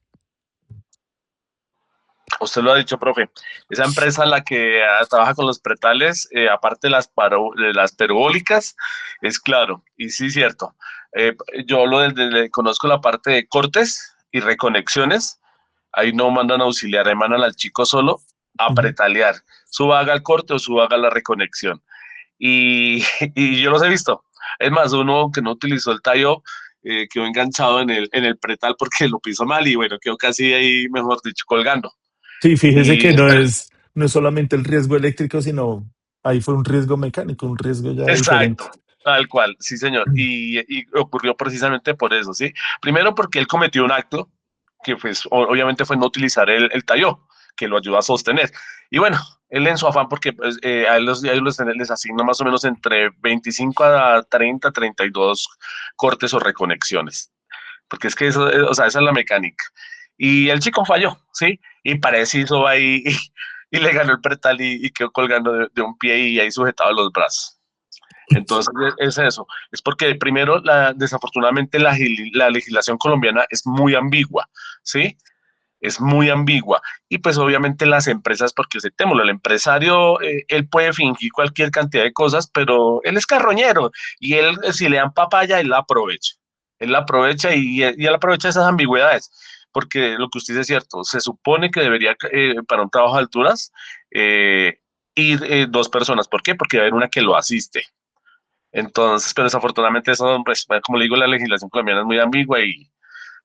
S4: Usted lo ha dicho, profe. Esa empresa la que trabaja con los pretales, aparte de de las perubólicas, es claro. Y sí, cierto. Yo conozco la parte de cortes y reconexiones. Ahí no mandan auxiliar, ahí mandan al chico solo a
S1: Ujú.
S4: pretalear. Suba haga el corte o suba haga la reconexión. Y, y yo los he visto. Es más, uno que no utilizó el tallo quedó enganchado en el pretal porque lo pisó mal y bueno, quedó casi ahí, mejor dicho, colgando.
S1: Sí, fíjese
S4: Y
S1: que no es solamente el riesgo eléctrico, sino ahí fue un riesgo mecánico, un riesgo ya diferente.
S4: exacto, tal cual, sí, señor. Y ocurrió precisamente por eso, ¿sí? Primero porque él cometió un acto que, pues, obviamente fue no utilizar el talló, que lo ayuda a sostener. Y bueno, él en su afán, porque pues, a ellos les asigna más o menos entre 25 a 32 cortes o reconexiones. Porque es que eso, o sea, esa es la mecánica. Y el chico falló, ¿sí? Y preciso ahí y le ganó el pretal y quedó colgando de un pie y ahí sujetado los brazos. Entonces es eso, es porque primero, desafortunadamente, la legislación colombiana es muy ambigua, ¿sí? Es muy ambigua. Y pues obviamente las empresas, porque aceptémoslo, el empresario, él puede fingir cualquier cantidad de cosas, pero él es carroñero y él, si le dan papaya, él la aprovecha. Él la aprovecha y él aprovecha esas ambigüedades, porque lo que usted dice es cierto, se supone que debería, para un trabajo de alturas, eh, ir dos personas. ¿Por qué? Porque va a haber una que lo asiste. Entonces, pero desafortunadamente eso, pues, como le digo, la legislación colombiana es muy ambigua y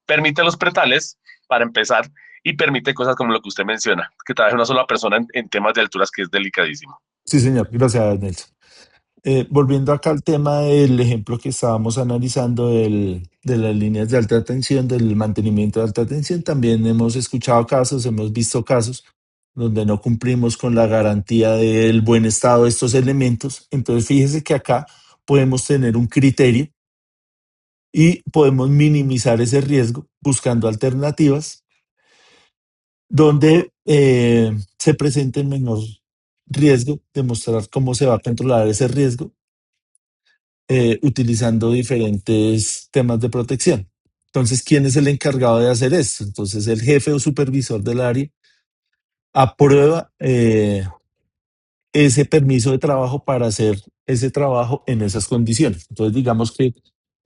S4: permite los pretales, para empezar, y permite cosas como lo que usted menciona, que trabaje una sola persona en temas de alturas, que es delicadísimo.
S1: Sí, señor, gracias, Nelson. Volviendo acá al tema del ejemplo que estábamos analizando de las líneas de alta tensión, del mantenimiento de alta tensión, también hemos escuchado casos, hemos visto casos donde no cumplimos con la garantía del buen estado de estos elementos. Entonces, fíjese que acá podemos tener un criterio y podemos minimizar ese riesgo buscando alternativas donde se presente el menor riesgo, demostrar cómo se va a controlar ese riesgo utilizando diferentes temas de protección. Entonces, ¿quién es el encargado de hacer esto? Entonces, el jefe o supervisor del área aprueba ese permiso de trabajo para hacer ese trabajo en esas condiciones. Entonces, digamos que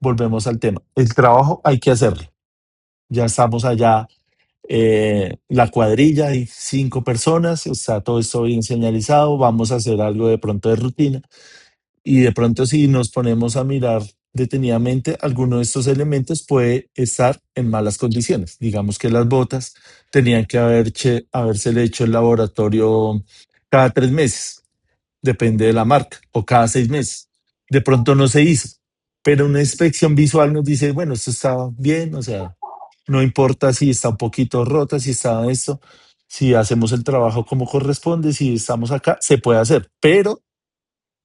S1: volvemos al tema. El trabajo hay que hacerlo. Ya estamos allá, la cuadrilla, hay 5 personas, está todo esto bien señalizado, vamos a hacer algo de pronto de rutina. Y de pronto si nos ponemos a mirar detenidamente, alguno de estos elementos puede estar en malas condiciones. Digamos que las botas tenían que habérsele hecho el laboratorio cada 3 meses, depende de la marca, o cada 6 meses. De pronto no se hizo, pero una inspección visual nos dice, bueno, esto está bien, o sea, no importa si está un poquito rota, si está esto, si hacemos el trabajo como corresponde, si estamos acá, se puede hacer, pero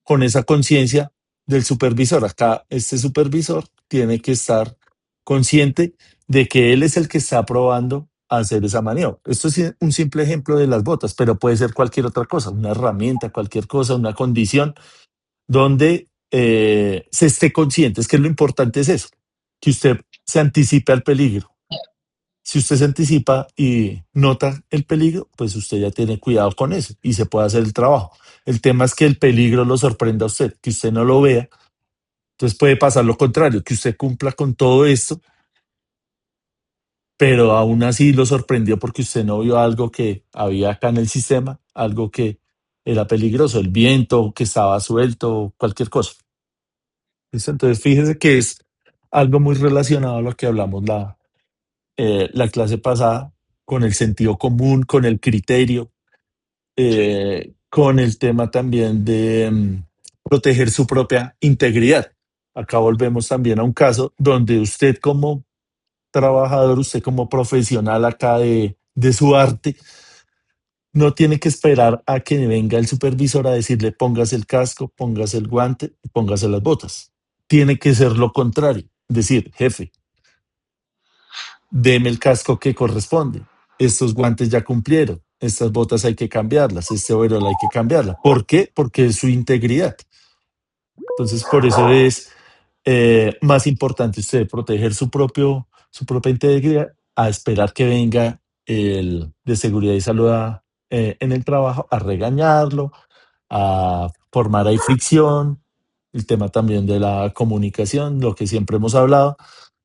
S1: con esa conciencia del supervisor. Acá este supervisor tiene que estar consciente de que él es el que está probando hacer esa maniobra. Esto es un simple ejemplo de las botas, pero puede ser cualquier otra cosa, una herramienta, cualquier cosa, una condición donde se esté consciente. Es que lo importante es eso, que usted se anticipe al peligro. Si usted se anticipa y nota el peligro, pues usted ya tiene cuidado con eso y se puede hacer el trabajo. El tema es que el peligro lo sorprenda a usted, que usted no lo vea. Entonces puede pasar lo contrario, que usted cumpla con todo esto, pero aún así lo sorprendió porque usted no vio algo que había acá en el sistema, algo que era peligroso, el viento que estaba suelto, cualquier cosa. ¿Listo? Entonces fíjese que es algo muy relacionado a lo que hablamos la clase pasada, con el sentido común, con el criterio, con el tema también de proteger su propia integridad. Acá volvemos también a un caso donde usted como trabajador, usted como profesional acá de su arte, no tiene que esperar a que venga el supervisor a decirle póngase el casco, póngase el guante, póngase las botas. Tiene que ser lo contrario, decir, jefe, deme el casco que corresponde. Estos guantes ya cumplieron. estas botas hay que cambiarlas, este overol hay que cambiarla. ¿Por qué? Porque es su integridad. Entonces, por eso es más importante usted proteger su propia integridad a esperar que venga el de seguridad y salud en el trabajo a regañarlo, a formar ahí fricción, el tema también de la comunicación, lo que siempre hemos hablado.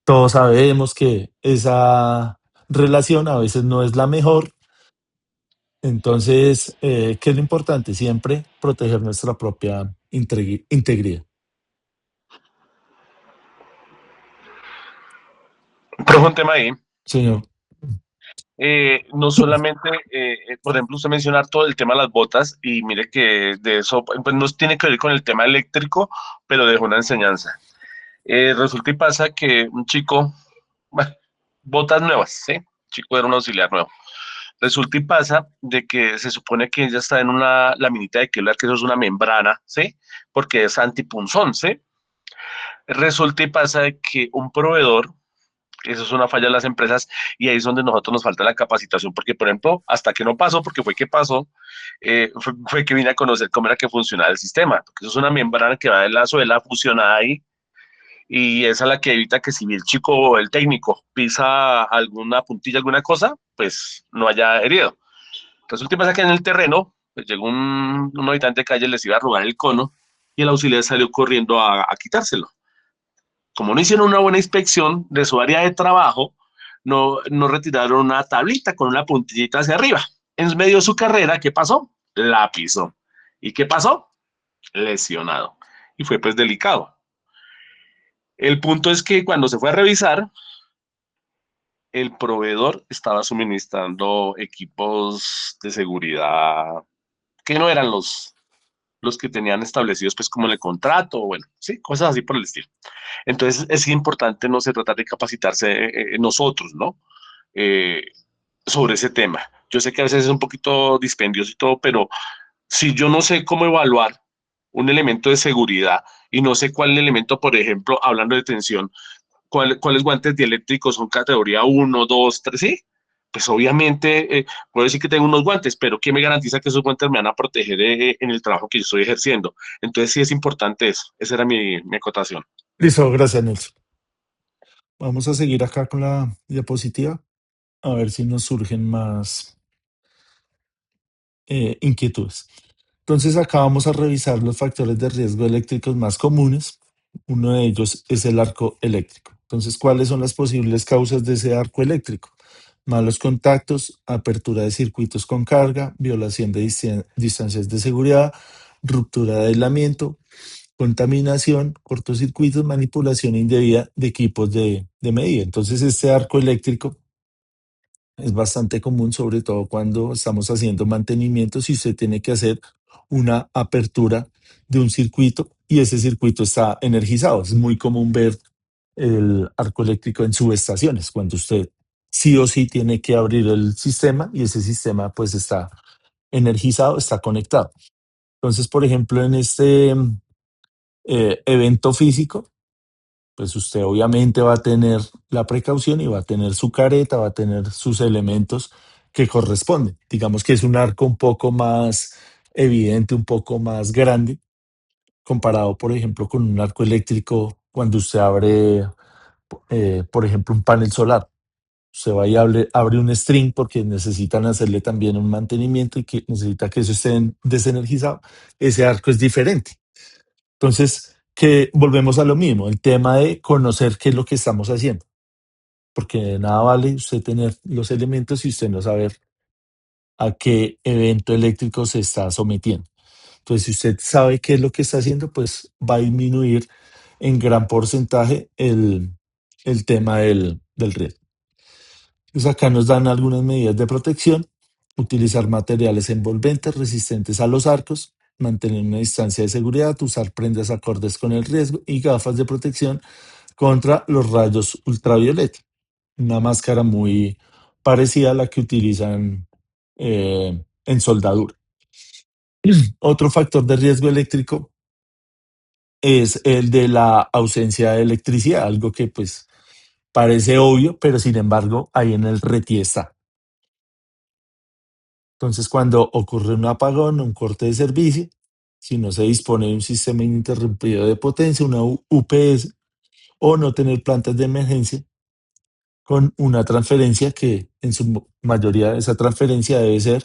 S1: Todos sabemos que esa relación a veces no es la mejor. Entonces, ¿qué es lo importante? Siempre proteger nuestra propia integridad.
S4: Pero un tema ahí.
S1: Señor.
S4: No solamente, por ejemplo, usted mencionar todo el tema de las botas y mire que de eso pues, no tiene que ver con el tema eléctrico, pero dejó una enseñanza. Resulta y pasa que un chico, bueno, botas nuevas, ¿sí? Chico era un auxiliar nuevo. Resulta y pasa de que se supone que ella está en una laminita de Kevlar, que eso es una membrana, ¿sí? Porque es antipunzón, ¿sí? Resulta y pasa de que un proveedor, eso es una falla de las empresas y ahí es donde nosotros nos falta la capacitación, porque por ejemplo, hasta que no pasó, porque fue que pasó, fue que vine a conocer cómo era que funcionaba el sistema, porque eso es una membrana que va de la suela fusionada ahí y esa es la que evita que si el chico o el técnico pisa alguna puntilla, alguna cosa, pues no haya herido. Resulta que en el terreno, pues llegó un habitante de calle, les iba a robar el cono y el auxiliar salió corriendo a quitárselo. Como no hicieron una buena inspección de su área de trabajo, no retiraron una tablita con una puntillita hacia arriba. En medio de su carrera, ¿qué pasó? La pisó. ¿Y qué pasó? Lesionado. Y fue pues delicado. El punto es que cuando se fue a revisar, el proveedor estaba suministrando equipos de seguridad que no eran los que tenían establecidos pues como en el contrato, bueno, sí, cosas así por el estilo. Entonces es importante no se tratar de capacitarse nosotros, ¿no? Eh, sobre ese tema. Yo sé que a veces es un poquito dispendioso y todo, pero si yo no sé cómo evaluar un elemento de seguridad y no sé cuál elemento, por ejemplo, hablando de tensión, cuáles guantes dieléctricos son categoría uno, 2, 3, ¿sí? Pues obviamente puedo decir que tengo unos guantes, pero ¿quién me garantiza que esos guantes me van a proteger en el trabajo que yo estoy ejerciendo? Entonces sí es importante eso. Esa era mi acotación.
S1: Listo, gracias, Nelson. Vamos a seguir acá con la diapositiva, a ver si nos surgen más inquietudes. Entonces, acá vamos a revisar los factores de riesgo eléctricos más comunes. Uno de ellos es el arco eléctrico. Entonces, ¿cuáles son las posibles causas de ese arco eléctrico? Malos contactos, apertura de circuitos con carga, violación de distancias de seguridad, ruptura de aislamiento, contaminación, cortocircuitos, manipulación indebida de equipos de medida. Entonces, este arco eléctrico es bastante común, sobre todo cuando estamos haciendo mantenimiento, si usted tiene que hacer una apertura de un circuito y ese circuito está energizado. Es muy común ver el arco eléctrico en subestaciones, cuando usted sí o sí tiene que abrir el sistema y ese sistema pues está energizado, está conectado. Entonces, por ejemplo, en este evento físico, pues usted obviamente va a tener la precaución y va a tener su careta, va a tener sus elementos que corresponden. Digamos que es un arco un poco más evidente, un poco más grande, comparado, por ejemplo, con un arco eléctrico cuando usted abre, por ejemplo, un panel solar. Usted va y abre un string porque necesitan hacerle también un mantenimiento y que necesita que eso esté desenergizado. Ese arco es diferente. Entonces, que volvemos a lo mismo, el tema de conocer qué es lo que estamos haciendo, porque de nada vale usted tener los elementos y usted no saber a qué evento eléctrico se está sometiendo. Entonces, si usted sabe qué es lo que está haciendo, pues va a disminuir en gran porcentaje el tema del riesgo. Entonces, acá nos dan algunas medidas de protección: utilizar materiales envolventes resistentes a los arcos, mantener una distancia de seguridad, usar prendas acordes con el riesgo y gafas de protección contra los rayos ultravioleta. Una máscara muy parecida a la que utilizan en soldadura. Otro factor de riesgo eléctrico es el de la ausencia de electricidad, algo que pues parece obvio, pero sin embargo ahí en el RETI está. Entonces, cuando ocurre un apagón, un corte de servicio, si no se dispone de un sistema ininterrumpido de potencia, una UPS, o no tener plantas de emergencia, con una transferencia que en su mayoría esa transferencia debe ser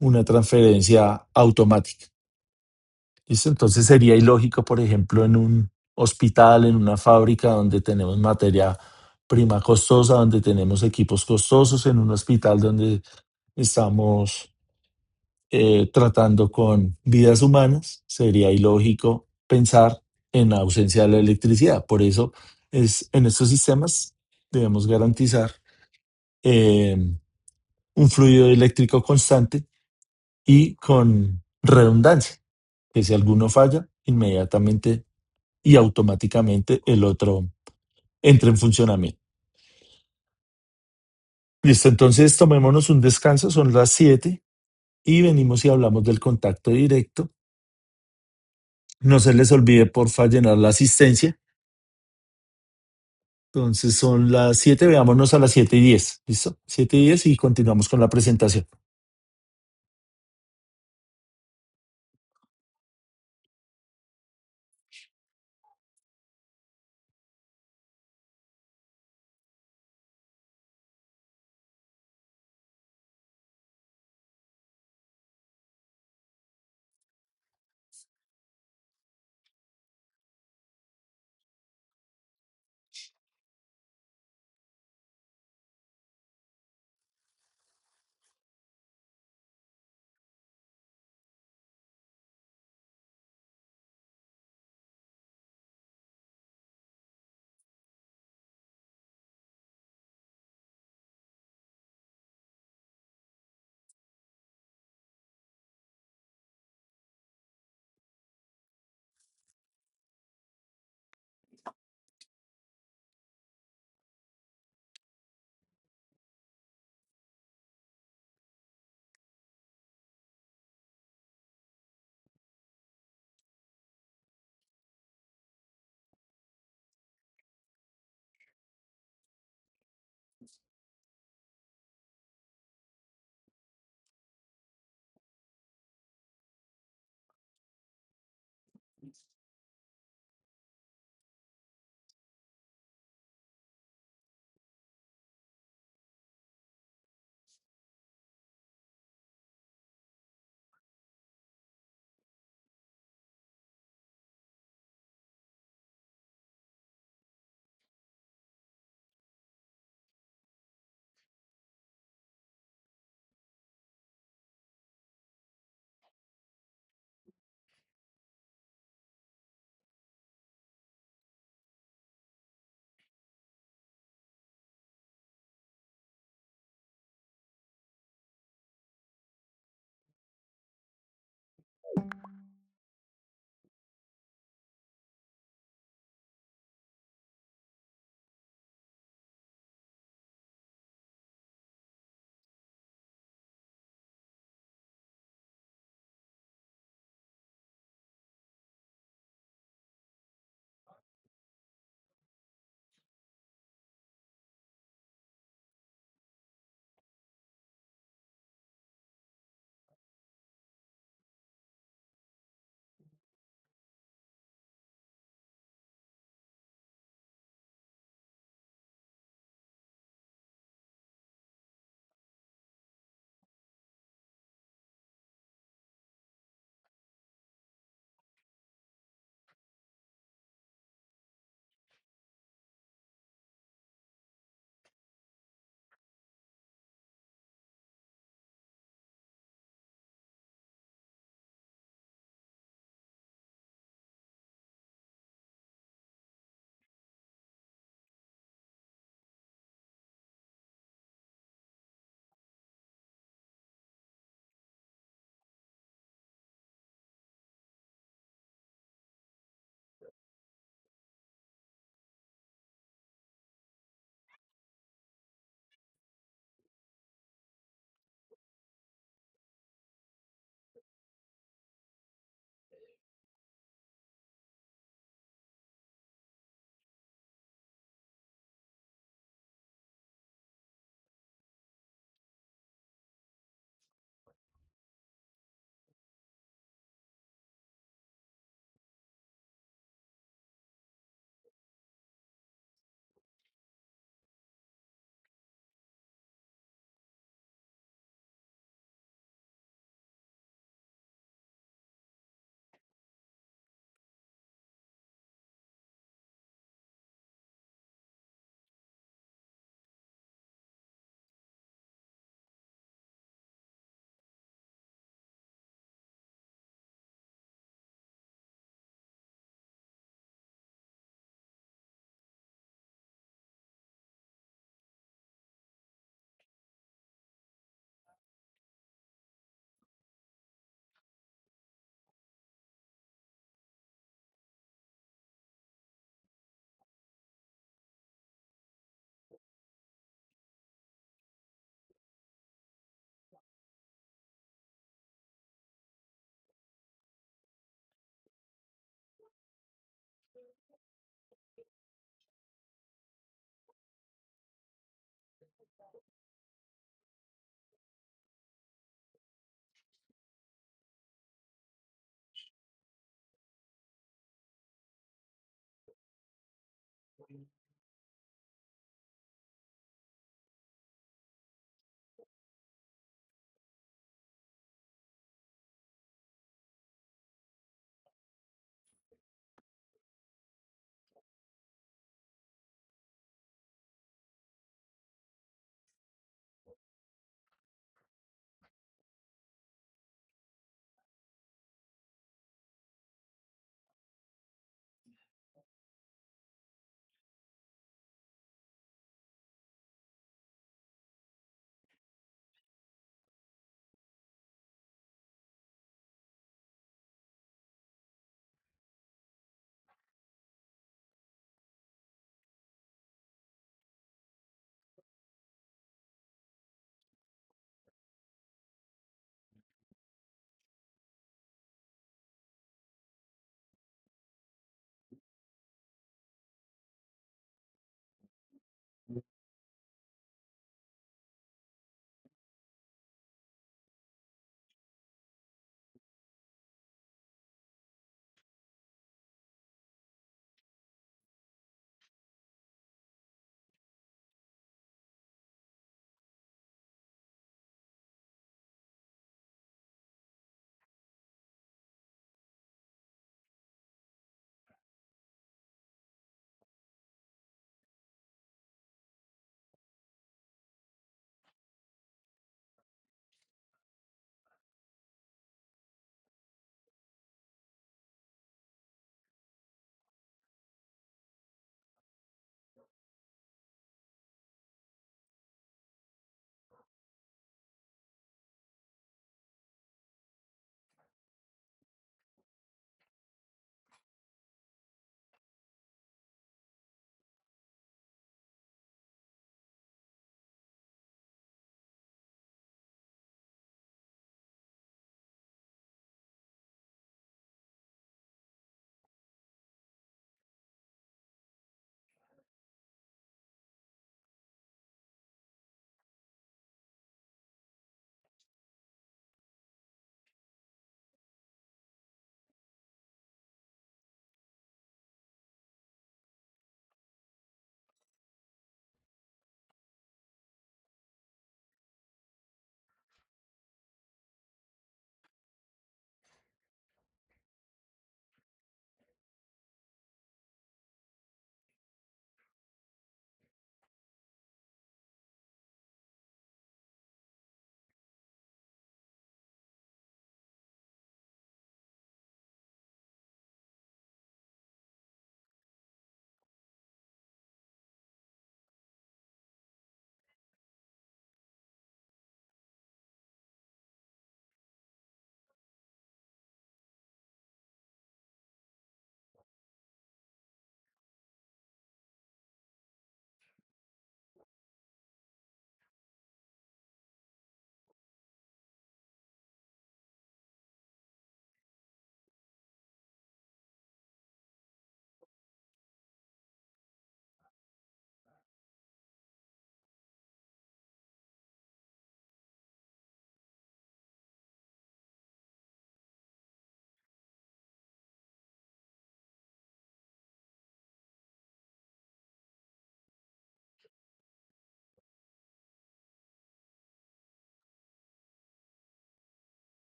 S1: una transferencia automática. ¿Listo? Entonces sería ilógico, por ejemplo, en un hospital, en una fábrica donde tenemos materia prima costosa, donde tenemos equipos costosos, en un hospital donde estamos tratando con vidas humanas, sería ilógico pensar en la ausencia de la electricidad. Por eso en estos sistemas debemos garantizar eh, un fluido eléctrico constante y con redundancia, que si alguno falla, inmediatamente y automáticamente el otro entra en funcionamiento. Listo, entonces tomémonos un descanso, son las 7 y venimos y hablamos del contacto directo. No se les olvide, porfa, llenar la asistencia. Entonces son las 7, veámonos a las 7:10. ¿Listo? 7:10 y continuamos con la presentación.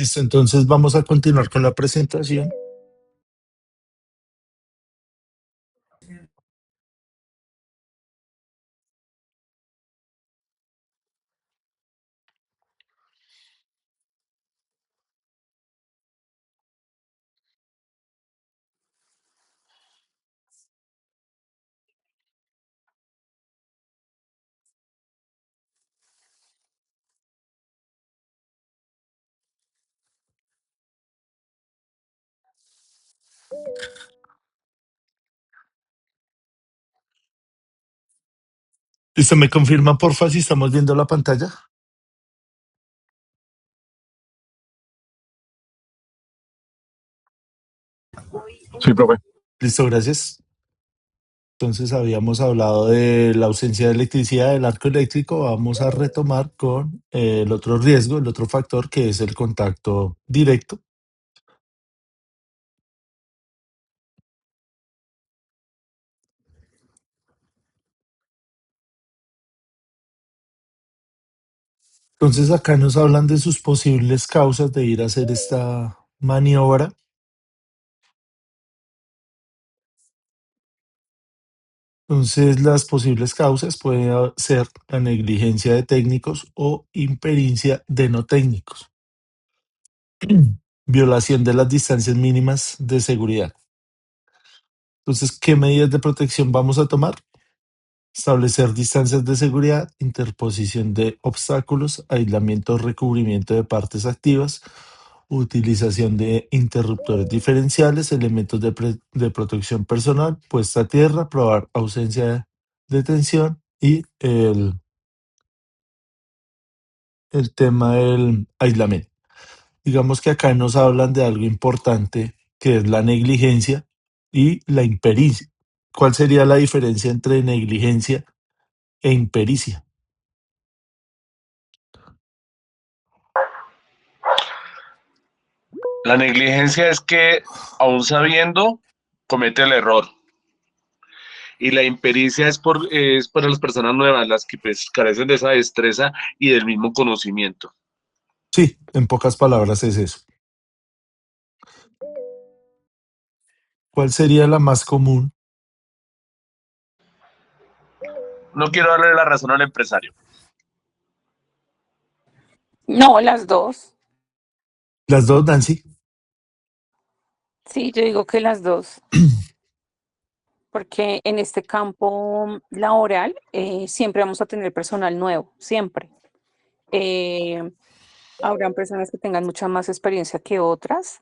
S1: Listo, entonces vamos a continuar con la presentación. Listo, ¿me confirma porfa si estamos viendo la pantalla?
S7: Sí, profe.
S1: Listo, gracias. Entonces habíamos hablado de la ausencia de electricidad del arco eléctrico. Vamos a retomar con el otro riesgo, el otro factor que es el contacto directo. Entonces acá nos hablan de sus posibles causas de ir a hacer esta maniobra. Entonces las posibles causas pueden ser la negligencia de técnicos o impericia de no técnicos. Violación de las distancias mínimas de seguridad. Entonces, ¿qué medidas de protección vamos a tomar? Establecer distancias de seguridad, interposición de obstáculos, aislamiento o recubrimiento de partes activas, utilización de interruptores diferenciales, elementos de protección personal, puesta a tierra, probar ausencia de tensión y el tema del aislamiento. Digamos que acá nos hablan de algo importante que es la negligencia y la impericia. ¿Cuál sería la diferencia entre negligencia e impericia?
S4: La negligencia es que, aún sabiendo, comete el error. Y la impericia es para las personas nuevas, las que pues, carecen de esa destreza y del mismo conocimiento.
S1: Sí, en pocas palabras es eso. ¿Cuál sería la más común?
S4: No quiero darle la razón al empresario.
S12: No, las dos.
S1: Las dos, Nancy.
S12: Sí, yo digo que las dos. Porque en este campo laboral siempre vamos a tener personal nuevo, siempre. Eh, Habrán personas que tengan mucha más experiencia que otras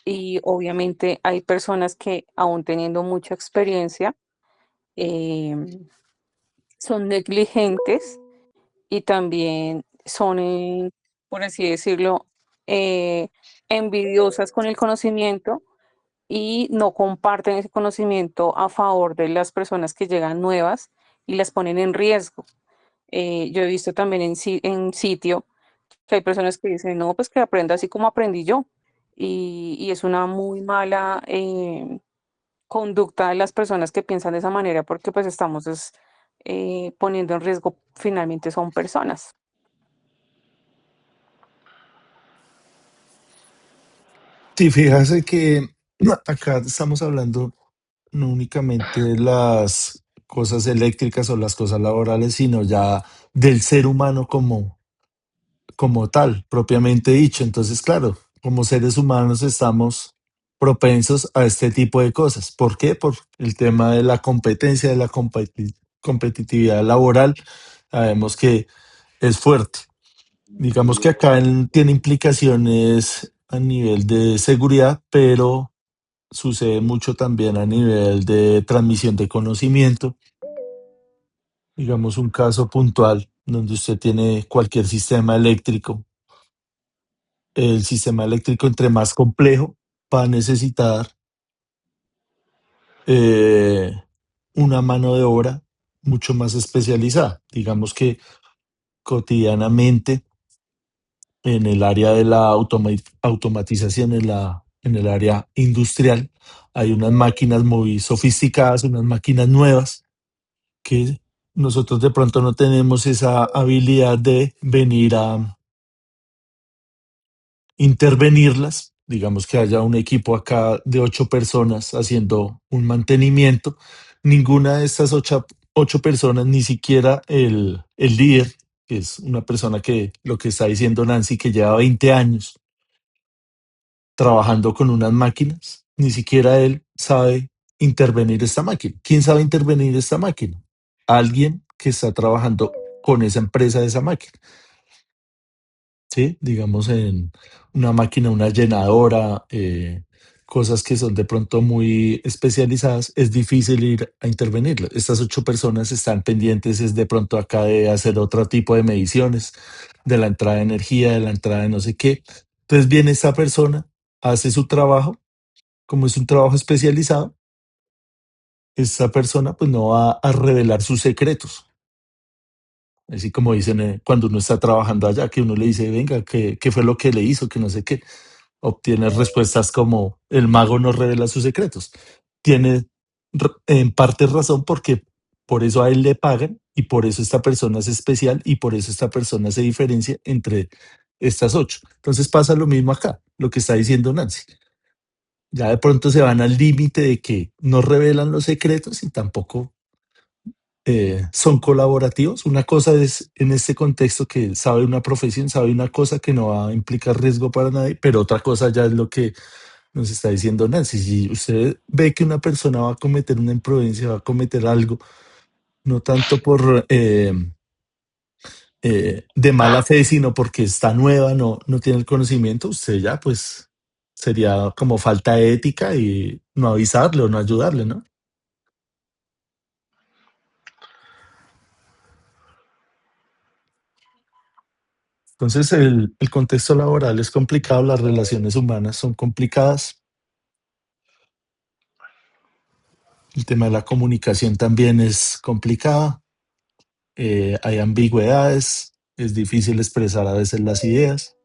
S12: y obviamente hay personas que aún teniendo mucha experiencia eh, son negligentes y también son, por así decirlo, eh, envidiosas con el conocimiento y no comparten ese conocimiento a favor de las personas que llegan nuevas y las ponen en riesgo. Yo he visto también en sitio que hay personas que dicen, no, pues que aprenda así como aprendí yo. Y es una muy mala conducta de las personas que piensan de esa manera porque pues estamos poniendo en riesgo, finalmente son personas.
S1: Sí, fíjate que acá estamos hablando no únicamente de las cosas eléctricas o las cosas laborales, sino ya del ser humano como tal, propiamente dicho. Entonces, claro, como seres humanos estamos propensos a este tipo de cosas. ¿Por qué? Por el tema de la competencia, de la competitividad laboral. Sabemos que es fuerte. Digamos que acá tiene implicaciones a nivel de seguridad, pero sucede mucho también a nivel de transmisión de conocimiento. Digamos un caso puntual donde usted tiene cualquier sistema eléctrico. El sistema eléctrico, entre más complejo, va a necesitar eh, una mano de obra mucho más especializada. Digamos que cotidianamente en el área de la automatización, en el área industrial, hay unas máquinas muy sofisticadas, unas máquinas nuevas que nosotros de pronto no tenemos esa habilidad de venir intervenirlas, digamos que haya un equipo acá de 8 personas haciendo un mantenimiento, ninguna de estas 8 personas, ni siquiera el líder, que es una persona que lo que está diciendo Nancy, que lleva 20 años trabajando con unas máquinas, ni siquiera él sabe intervenir esta máquina. ¿Quién sabe intervenir esta máquina? Alguien que está trabajando con esa empresa de esa máquina. ¿Sí? Digamos en una máquina, una llenadora, cosas que son de pronto muy especializadas, es difícil ir a intervenirlo. Estas 8 personas están pendientes, es de pronto acá de hacer otro tipo de mediciones de la entrada de energía, de la entrada de no sé qué. Entonces viene esta persona, hace su trabajo, como es un trabajo especializado, esta persona pues no va a revelar sus secretos. Así como dicen cuando uno está trabajando allá, que uno le dice, venga, ¿qué fue lo que le hizo? Que no sé qué. Obtiene respuestas como el mago no revela sus secretos. Tiene en parte razón porque por eso a él le pagan y por eso esta persona es especial y por eso esta persona se diferencia entre estas 8. Entonces pasa lo mismo acá, lo que está diciendo Nancy. Ya de pronto se van al límite de que no revelan los secretos y tampoco son colaborativos. Una cosa es en este contexto que sabe una profesión, sabe una cosa que no va a implicar riesgo para nadie, pero otra cosa ya es lo que nos está diciendo Nancy. Si usted ve que una persona va a cometer una imprudencia, va a cometer algo, no tanto por de mala fe, sino porque está nueva, no tiene el conocimiento, usted ya pues sería como falta de ética y no avisarle o no ayudarle, ¿no? Entonces el contexto laboral es complicado, las relaciones humanas son complicadas, el tema de la comunicación también es complicado, hay ambigüedades, es difícil expresar a veces las ideas.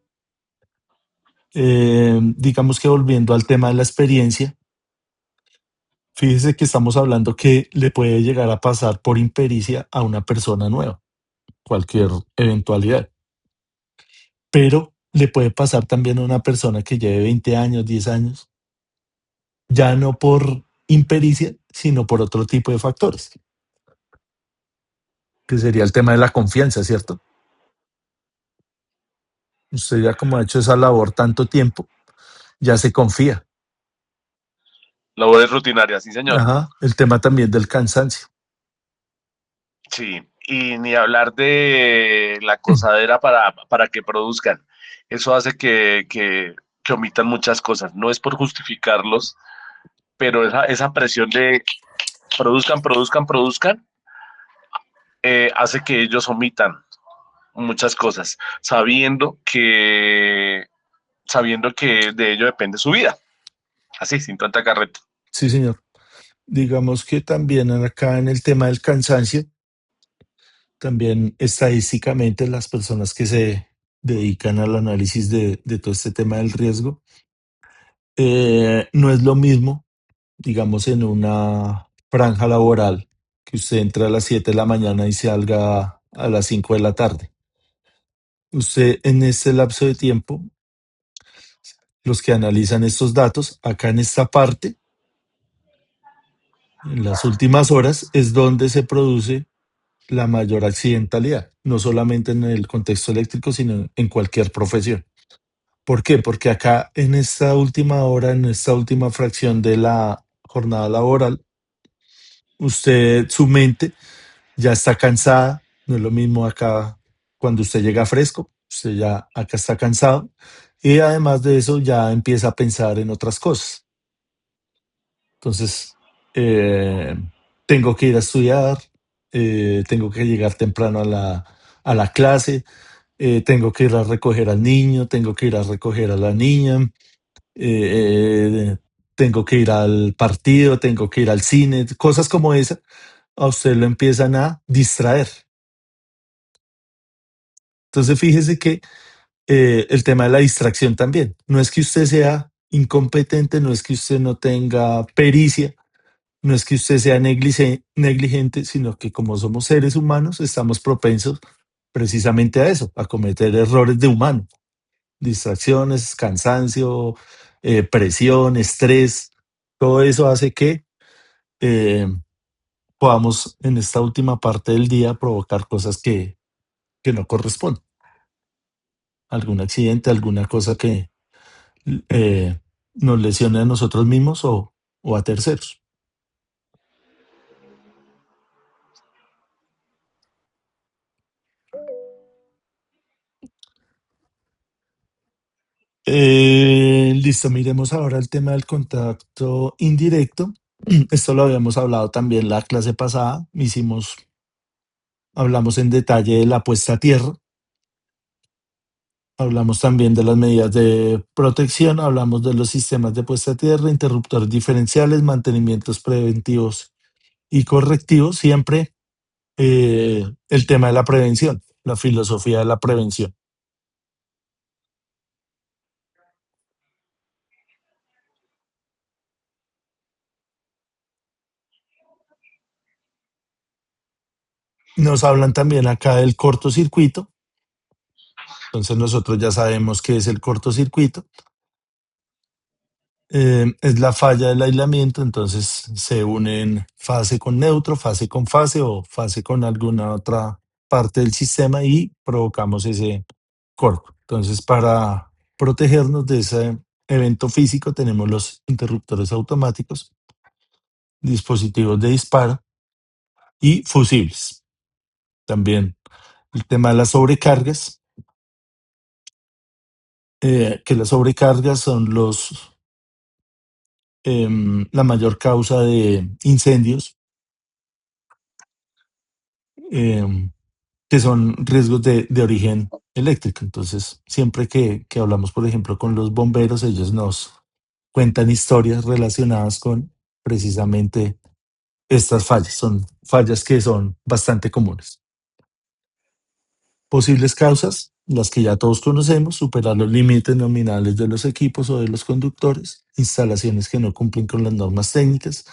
S1: Digamos que volviendo al tema de la experiencia, fíjese que estamos hablando que le puede llegar a pasar por impericia a una persona nueva, cualquier eventualidad, pero le puede pasar también a una persona que lleve 20 años, 10 años, ya no por impericia, sino por otro tipo de factores, que sería el tema de la confianza, ¿cierto? Usted ya como ha hecho esa labor tanto tiempo, ya se confía.
S4: Labores rutinarias, sí, señor.
S1: Ajá, el tema también del cansancio.
S4: Sí, y ni hablar de la cosadera para que produzcan. Eso hace que omitan muchas cosas. No es por justificarlos, pero esa presión de produzcan, produzcan, produzcan, hace que ellos omitan muchas cosas, sabiendo que de ello depende su vida. Así, sin tanta carreta.
S1: Sí, señor. Digamos que también acá en el tema del cansancio, también estadísticamente las personas que se dedican al análisis de todo este tema del riesgo, no es lo mismo, digamos, en una franja laboral, que usted entre a las 7 de la mañana y salga a las 5 de la tarde. Usted en este lapso de tiempo, los que analizan estos datos, acá en esta parte, en las últimas horas, es donde se produce la mayor accidentalidad, no solamente en el contexto eléctrico, sino en cualquier profesión. ¿Por qué? Porque acá en esta última hora, en esta última fracción de la jornada laboral, su mente ya está cansada, no es lo mismo acá cuando usted llega fresco, usted ya acá está cansado y además de eso ya empieza a pensar en otras cosas. Entonces, tengo que ir a estudiar, tengo que llegar temprano a la clase, tengo que ir a recoger al niño, tengo que ir a recoger a la niña, tengo que ir al partido, tengo que ir al cine, cosas como esa, a usted lo empiezan a distraer. Entonces fíjese que el tema de la distracción también, no es que usted sea incompetente, no es que usted no tenga pericia, no es que usted sea negligente, sino que como somos seres humanos, estamos propensos precisamente a eso, a cometer errores de humano. Distracciones, cansancio, presión, estrés, todo eso hace que eh, podamos en esta última parte del día provocar cosas que no corresponden. Algún accidente, alguna cosa que eh, nos lesione a nosotros mismos o a terceros. Listo, miremos ahora el tema del contacto indirecto. Esto lo habíamos hablado también la clase pasada. Hablamos en detalle de la puesta a tierra. Hablamos también de las medidas de protección, hablamos de los sistemas de puesta a tierra, interruptores diferenciales, mantenimientos preventivos y correctivos. Siempre el tema de la prevención, la filosofía de la prevención. Nos hablan también acá del cortocircuito. Entonces nosotros ya sabemos qué es el cortocircuito. Es la falla del aislamiento, entonces se unen fase con neutro, fase con fase o fase con alguna otra parte del sistema y provocamos ese corto. Entonces, para protegernos de ese evento físico, tenemos los interruptores automáticos, dispositivos de disparo y fusibles. También el tema de las sobrecargas, que las sobrecargas son la mayor causa de incendios, em, que son riesgos de origen eléctrico. Entonces, siempre que hablamos, por ejemplo, con los bomberos, ellos nos cuentan historias relacionadas con precisamente estas fallas. Son fallas que son bastante comunes. Posibles causas, las que ya todos conocemos: superar los límites nominales de los equipos o de los conductores, instalaciones que no cumplen con las normas técnicas,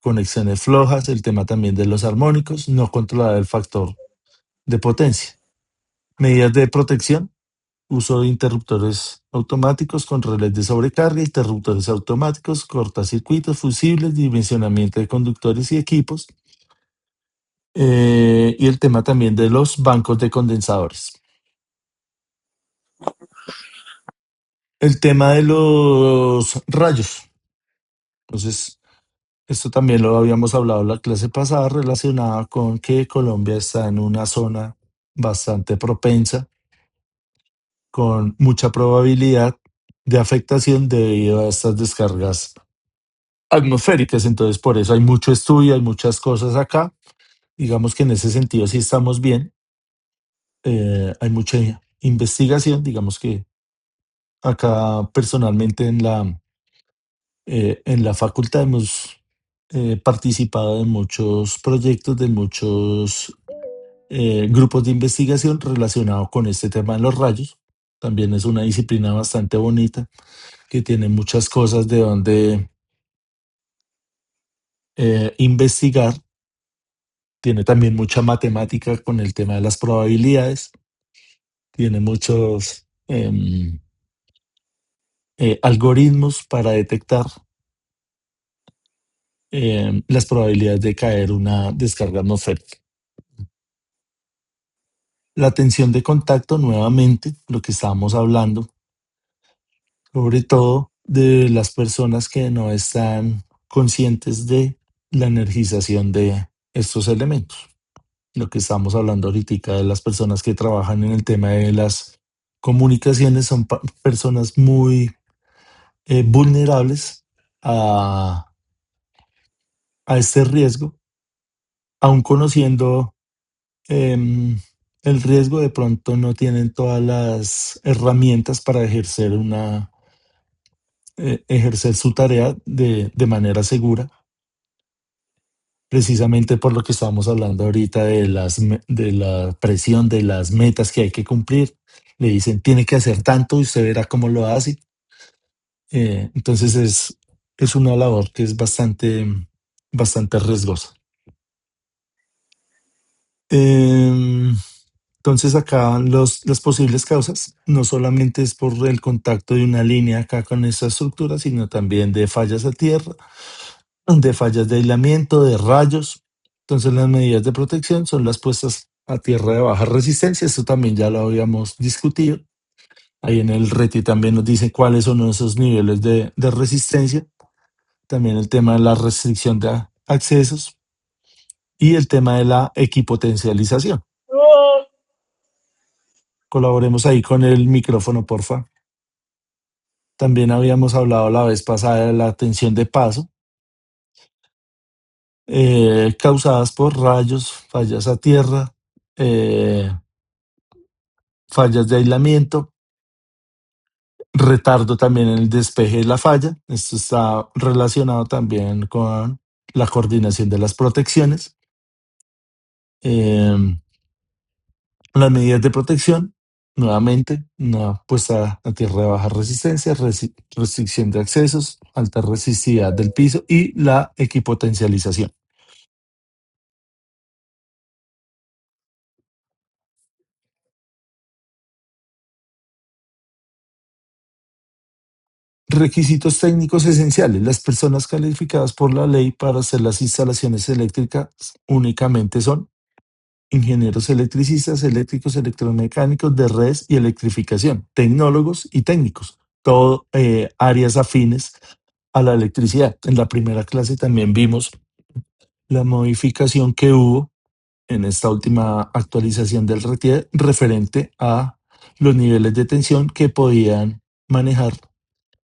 S1: conexiones flojas, el tema también de los armónicos, no controlar el factor de potencia. Medidas de protección: uso de interruptores automáticos con relés de sobrecarga, interruptores automáticos, cortacircuitos, fusibles, dimensionamiento de conductores y equipos, y el tema también de los bancos de condensadores. El tema de los rayos. Entonces, esto también lo habíamos hablado la clase pasada, relacionada con que Colombia está en una zona bastante propensa, con mucha probabilidad de afectación debido a estas descargas atmosféricas. Entonces, por eso hay mucho estudio, hay muchas cosas acá. Digamos que en ese sentido sí estamos bien. Hay mucha investigación. Digamos que acá personalmente en la facultad hemos participado en muchos proyectos, de muchos grupos de investigación relacionados con este tema de los rayos. También es una disciplina bastante bonita que tiene muchas cosas de donde investigar. Tiene también mucha matemática con el tema de las probabilidades. Tiene muchos algoritmos para detectar las probabilidades de caer una descarga atmosférica. La tensión de contacto, nuevamente, lo que estábamos hablando, sobre todo de las personas que no están conscientes de la energización de estos elementos. Lo que estamos hablando ahorita de las personas que trabajan en el tema de las comunicaciones son personas muy vulnerables a este riesgo, aun conociendo em, el riesgo. De pronto no tienen todas las herramientas para ejercer su tarea de manera segura, precisamente por lo que estábamos hablando ahorita de la presión, de las metas que hay que cumplir. Le dicen, tiene que hacer tanto y usted verá cómo lo hace. Entonces es una labor que es bastante riesgosa. Em, Entonces acá las posibles causas no solamente es por el contacto de una línea acá con esa estructura, sino también de fallas a tierra, de fallas de aislamiento, de rayos. Entonces las medidas de protección son las puestas a tierra de baja resistencia. Esto también ya lo habíamos discutido. Ahí en el RETI también nos dice cuáles son esos niveles de resistencia. También el tema de la restricción de accesos y el tema de la equipotencialización. Colaboremos ahí con el micrófono, porfa. También habíamos hablado la vez pasada de la tensión de paso, causadas por rayos, fallas a tierra, eh, fallas de aislamiento, retardo también en el despeje de la falla. Esto está relacionado también con la coordinación de las protecciones. Las medidas de protección, nuevamente, una puesta a tierra de baja resistencia, restricción de accesos, alta resistividad del piso y la equipotencialización. Requisitos técnicos esenciales. Las personas calificadas por la ley para hacer las instalaciones eléctricas únicamente son ingenieros electricistas, eléctricos, electromecánicos de redes y electrificación, tecnólogos y técnicos, todo áreas afines a la electricidad. En la primera clase también vimos la modificación que hubo en esta última actualización del RETIER referente a los niveles de tensión que podían manejar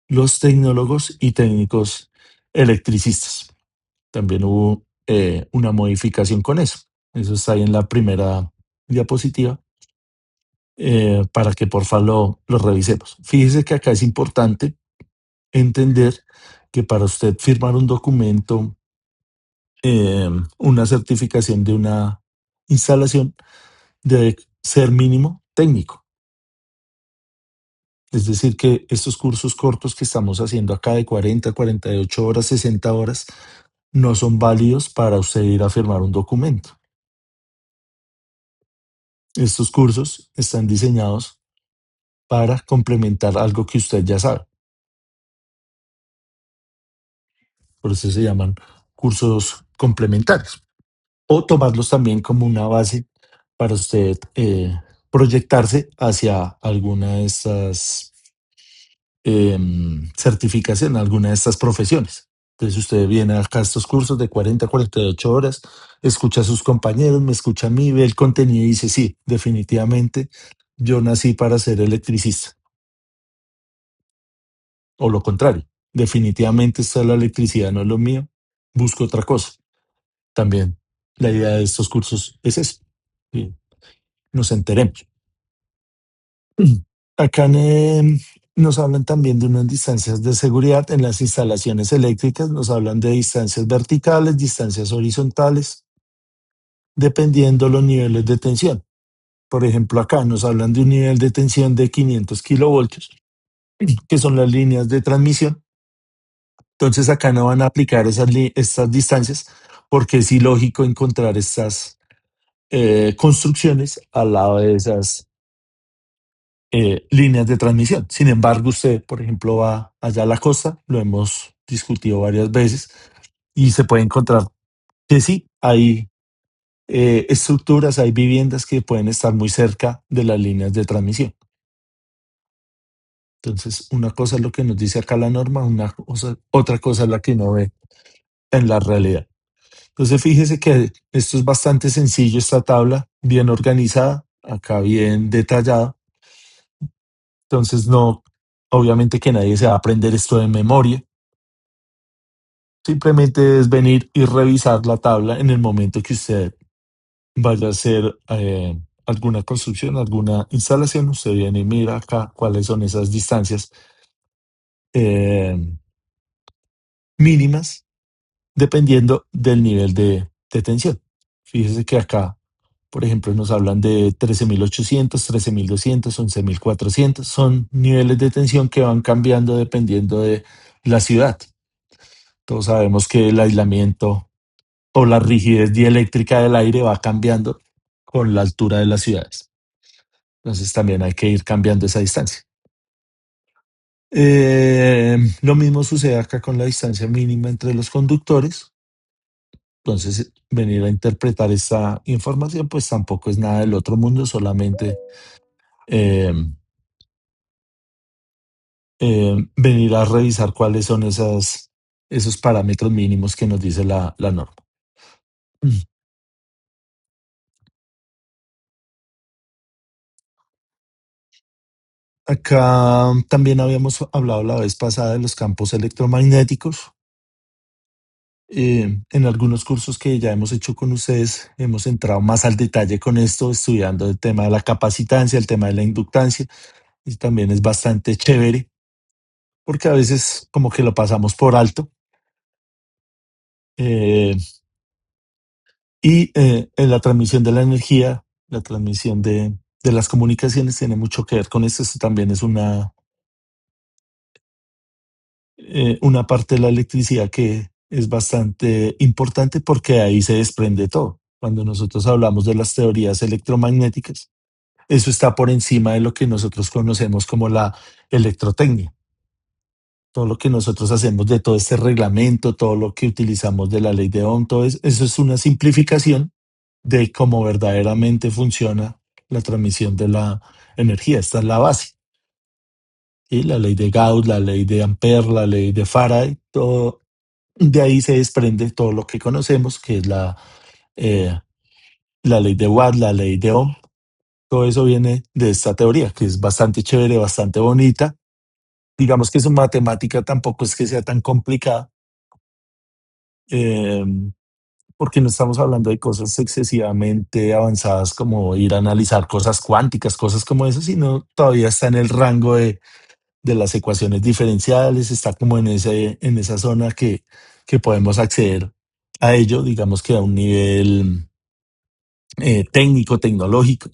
S1: los tecnólogos y técnicos electricistas. También hubo una modificación con eso. Eso está ahí en la primera diapositiva para que porfa lo revisemos. Fíjese que acá es importante entender que para usted firmar un documento, una certificación de una instalación, debe ser mínimo técnico. Es decir, que estos cursos cortos que estamos haciendo acá de 40, 48 horas, 60 horas, no son válidos para usted ir a firmar un documento. Estos cursos están diseñados para complementar algo que usted ya sabe. Por eso se llaman cursos complementarios. O tomarlos también como una base para usted proyectarse hacia alguna de estas certificaciones, alguna de estas profesiones. Entonces usted viene acá a estos cursos de 40 a 48 horas, escucha a sus compañeros, me escucha a mí, ve el contenido y dice, sí, definitivamente yo nací para ser electricista. O lo contrario, definitivamente esta la electricidad no es lo mío, busco otra cosa. También la idea de estos cursos es eso, que nos enteremos. Acá nos hablan también de unas distancias de seguridad en las instalaciones eléctricas, nos hablan de distancias verticales, distancias horizontales, dependiendo los niveles de tensión. Por ejemplo, acá nos hablan de un nivel de tensión de 500 kilovoltios, que son las líneas de transmisión. Entonces acá no van a aplicar estas distancias porque es ilógico encontrar estas construcciones al lado de esas líneas de transmisión. Sin embargo, usted, por ejemplo, va allá a la costa, lo hemos discutido varias veces, y se puede encontrar que sí, hay estructuras, hay viviendas que pueden estar muy cerca de las líneas de transmisión. Entonces, una cosa es lo que nos dice acá la norma, otra cosa es la que uno ve en la realidad. Entonces, fíjese que esto es bastante sencillo, esta tabla, bien organizada, acá bien detallada. Entonces, no, obviamente que nadie se va a aprender esto de memoria. Simplemente es venir y revisar la tabla en el momento que usted vaya a hacer alguna construcción, alguna instalación. Usted viene y mira acá cuáles son esas distancias eh, mínimas dependiendo del nivel de tensión. Fíjese que acá, por ejemplo, nos hablan de 13.800, 13.200, 11.400. Son niveles de tensión que van cambiando dependiendo de la ciudad. Todos sabemos que el aislamiento o la rigidez dieléctrica del aire va cambiando con la altura de las ciudades. Entonces también hay que ir cambiando esa distancia. Lo mismo sucede acá con la distancia mínima entre los conductores. Entonces, venir a interpretar esta información, pues tampoco es nada del otro mundo, solamente eh, venir a revisar cuáles son esos parámetros mínimos que nos dice la norma. Acá también habíamos hablado la vez pasada de los campos electromagnéticos. En algunos cursos que ya hemos hecho con ustedes, hemos entrado más al detalle con esto, estudiando el tema de la capacitancia, el tema de la inductancia, y también es bastante chévere, porque a veces como que lo pasamos por alto. Eh, en la transmisión de la energía, la transmisión de las comunicaciones tiene mucho que ver con esto. Esto también es una parte de la electricidad que es bastante importante porque ahí se desprende todo. Cuando nosotros hablamos de las teorías electromagnéticas, eso está por encima de lo que nosotros conocemos como la electrotecnia. Todo lo que nosotros hacemos de todo este reglamento, todo lo que utilizamos de la ley de Ohm, todo eso es una simplificación de cómo verdaderamente funciona la transmisión de la energía. Esta es la base. ¿Sí? La ley de Gauss, la ley de Ampère, la ley de Faraday, todo de ahí se desprende todo lo que conocemos, que es la ley de Watt, la ley de Ohm. Todo eso viene de esta teoría, que es bastante chévere, bastante bonita. Digamos que su matemática tampoco es que sea tan complicada, eh, porque no estamos hablando de cosas excesivamente avanzadas como ir a analizar cosas cuánticas, cosas como eso, sino todavía está en el rango de las ecuaciones diferenciales, está como en esa zona que podemos acceder a ello, digamos que a un nivel técnico, tecnológico.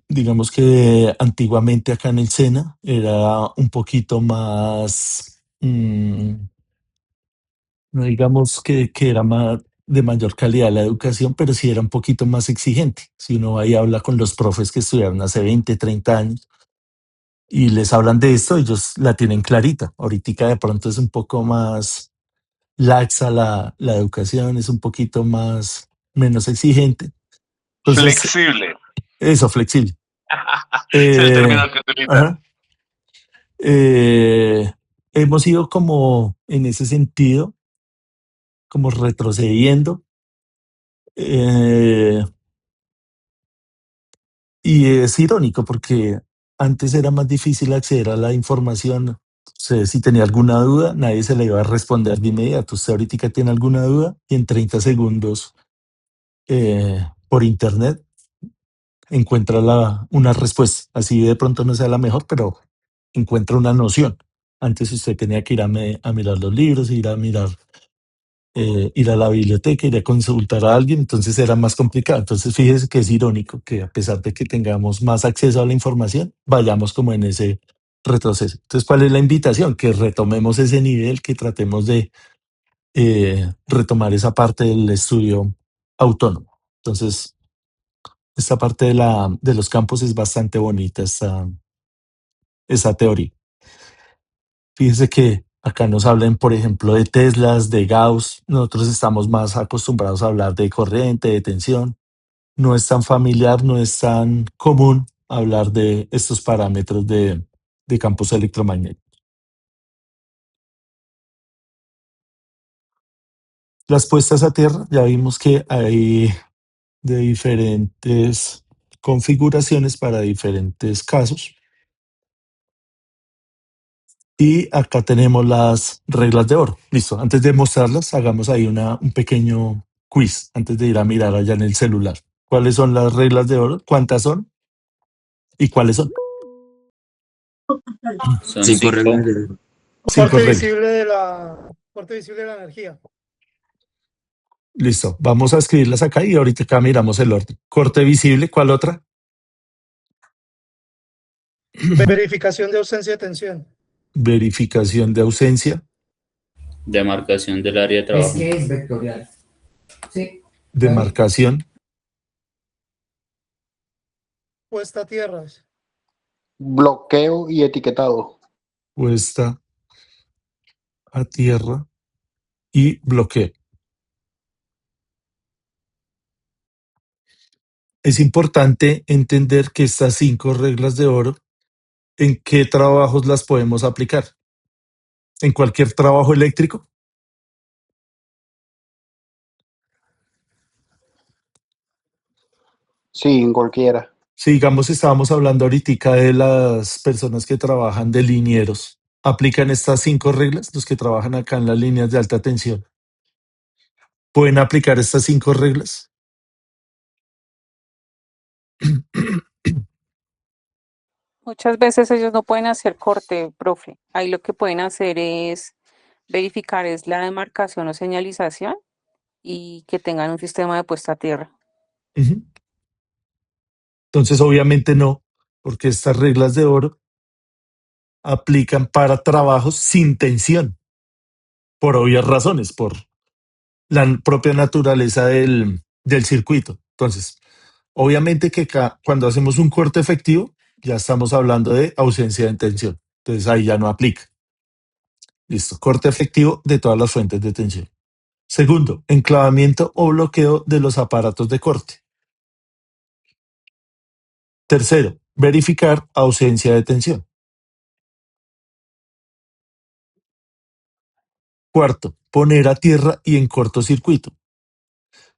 S1: Digamos que antiguamente acá en el SENA era un poquito más, no digamos que era más de mayor calidad la educación, pero sí era un poquito más exigente. Si uno ahí habla con los profes que estudiaron hace 20, 30 años y les hablan de esto, ellos la tienen clarita. Ahorita de pronto es un poco más laxa la educación, es un poquito más, menos exigente. Entonces,
S4: Flexible.
S1: eso, flexible.
S4: Es el término que utilizan.
S1: Ajá. Hemos ido como en ese sentido, como retrocediendo. Y es irónico porque antes era más difícil acceder a la información. Si tenía alguna duda, nadie se le iba a responder de inmediato. Usted ahorita tiene alguna duda y en 30 segundos por internet encuentra una respuesta. Así de pronto no sea la mejor, pero encuentra una noción. Antes usted tenía que ir a mirar los libros, ir a la biblioteca, ir a consultar a alguien, entonces era más complicado. Entonces fíjese que es irónico que a pesar de que tengamos más acceso a la información, vayamos como en ese retroceso. Entonces, ¿cuál es la invitación? Que retomemos ese nivel, que tratemos de retomar esa parte del estudio autónomo. Entonces, esta parte de los campos es bastante bonita, esa teoría. Fíjese que acá nos hablan, por ejemplo, de Teslas, de Gauss. Nosotros estamos más acostumbrados a hablar de corriente, de tensión. No es tan familiar, no es tan común hablar de estos parámetros de campos electromagnéticos. Las puestas a tierra, ya vimos que hay de diferentes configuraciones para diferentes casos. Y acá tenemos las reglas de oro. Listo, antes de mostrarlas, hagamos ahí un pequeño quiz antes de ir a mirar allá en el celular. ¿Cuáles son las reglas de oro? ¿Cuántas son? ¿Y cuáles son?
S10: Son
S8: 5
S10: 5.
S8: reglas de oro.
S1: Cinco reglas.
S6: Corte visible de la energía.
S1: Listo, vamos a escribirlas acá y ahorita acá miramos el orden. Corte visible, ¿cuál otra?
S6: Verificación de ausencia de tensión.
S1: Verificación de ausencia.
S10: Demarcación del área de trabajo.
S13: Es que es vectorial. Sí.
S1: Demarcación.
S13: Vectorial.
S1: Demarcación.
S13: Vectorial. Vectorial. Vectorial. Vectorial. Vectorial. Vectorial. Vectorial. Vectorial. Vectorial. Vectorial. Vectorial.
S6: puesta a tierras.
S13: Bloqueo y etiquetado.
S1: Puesta a tierra y bloqueo. Es importante entender que estas 5 reglas de oro, ¿en qué trabajos las podemos aplicar? ¿En cualquier trabajo eléctrico?
S13: Sí, en cualquiera.
S1: Si digamos estábamos hablando ahorita de las personas que trabajan de linieros, ¿aplican estas 5 reglas? Los que trabajan acá en las líneas de alta tensión. ¿Pueden aplicar estas 5 reglas?
S12: Muchas veces ellos no pueden hacer corte, profe. Ahí lo que pueden hacer es verificar es la demarcación o señalización y que tengan un sistema de puesta a tierra.
S1: Ujú. Entonces, obviamente no, porque estas reglas de oro aplican para trabajos sin tensión, por obvias razones, por la propia naturaleza del circuito. Entonces, obviamente que cuando hacemos un corte efectivo, ya estamos hablando de ausencia de tensión. Entonces ahí ya no aplica. Listo, corte efectivo de todas las fuentes de tensión. Segundo, enclavamiento o bloqueo de los aparatos de corte. Tercero, verificar ausencia de tensión. Cuarto, poner a tierra y en cortocircuito.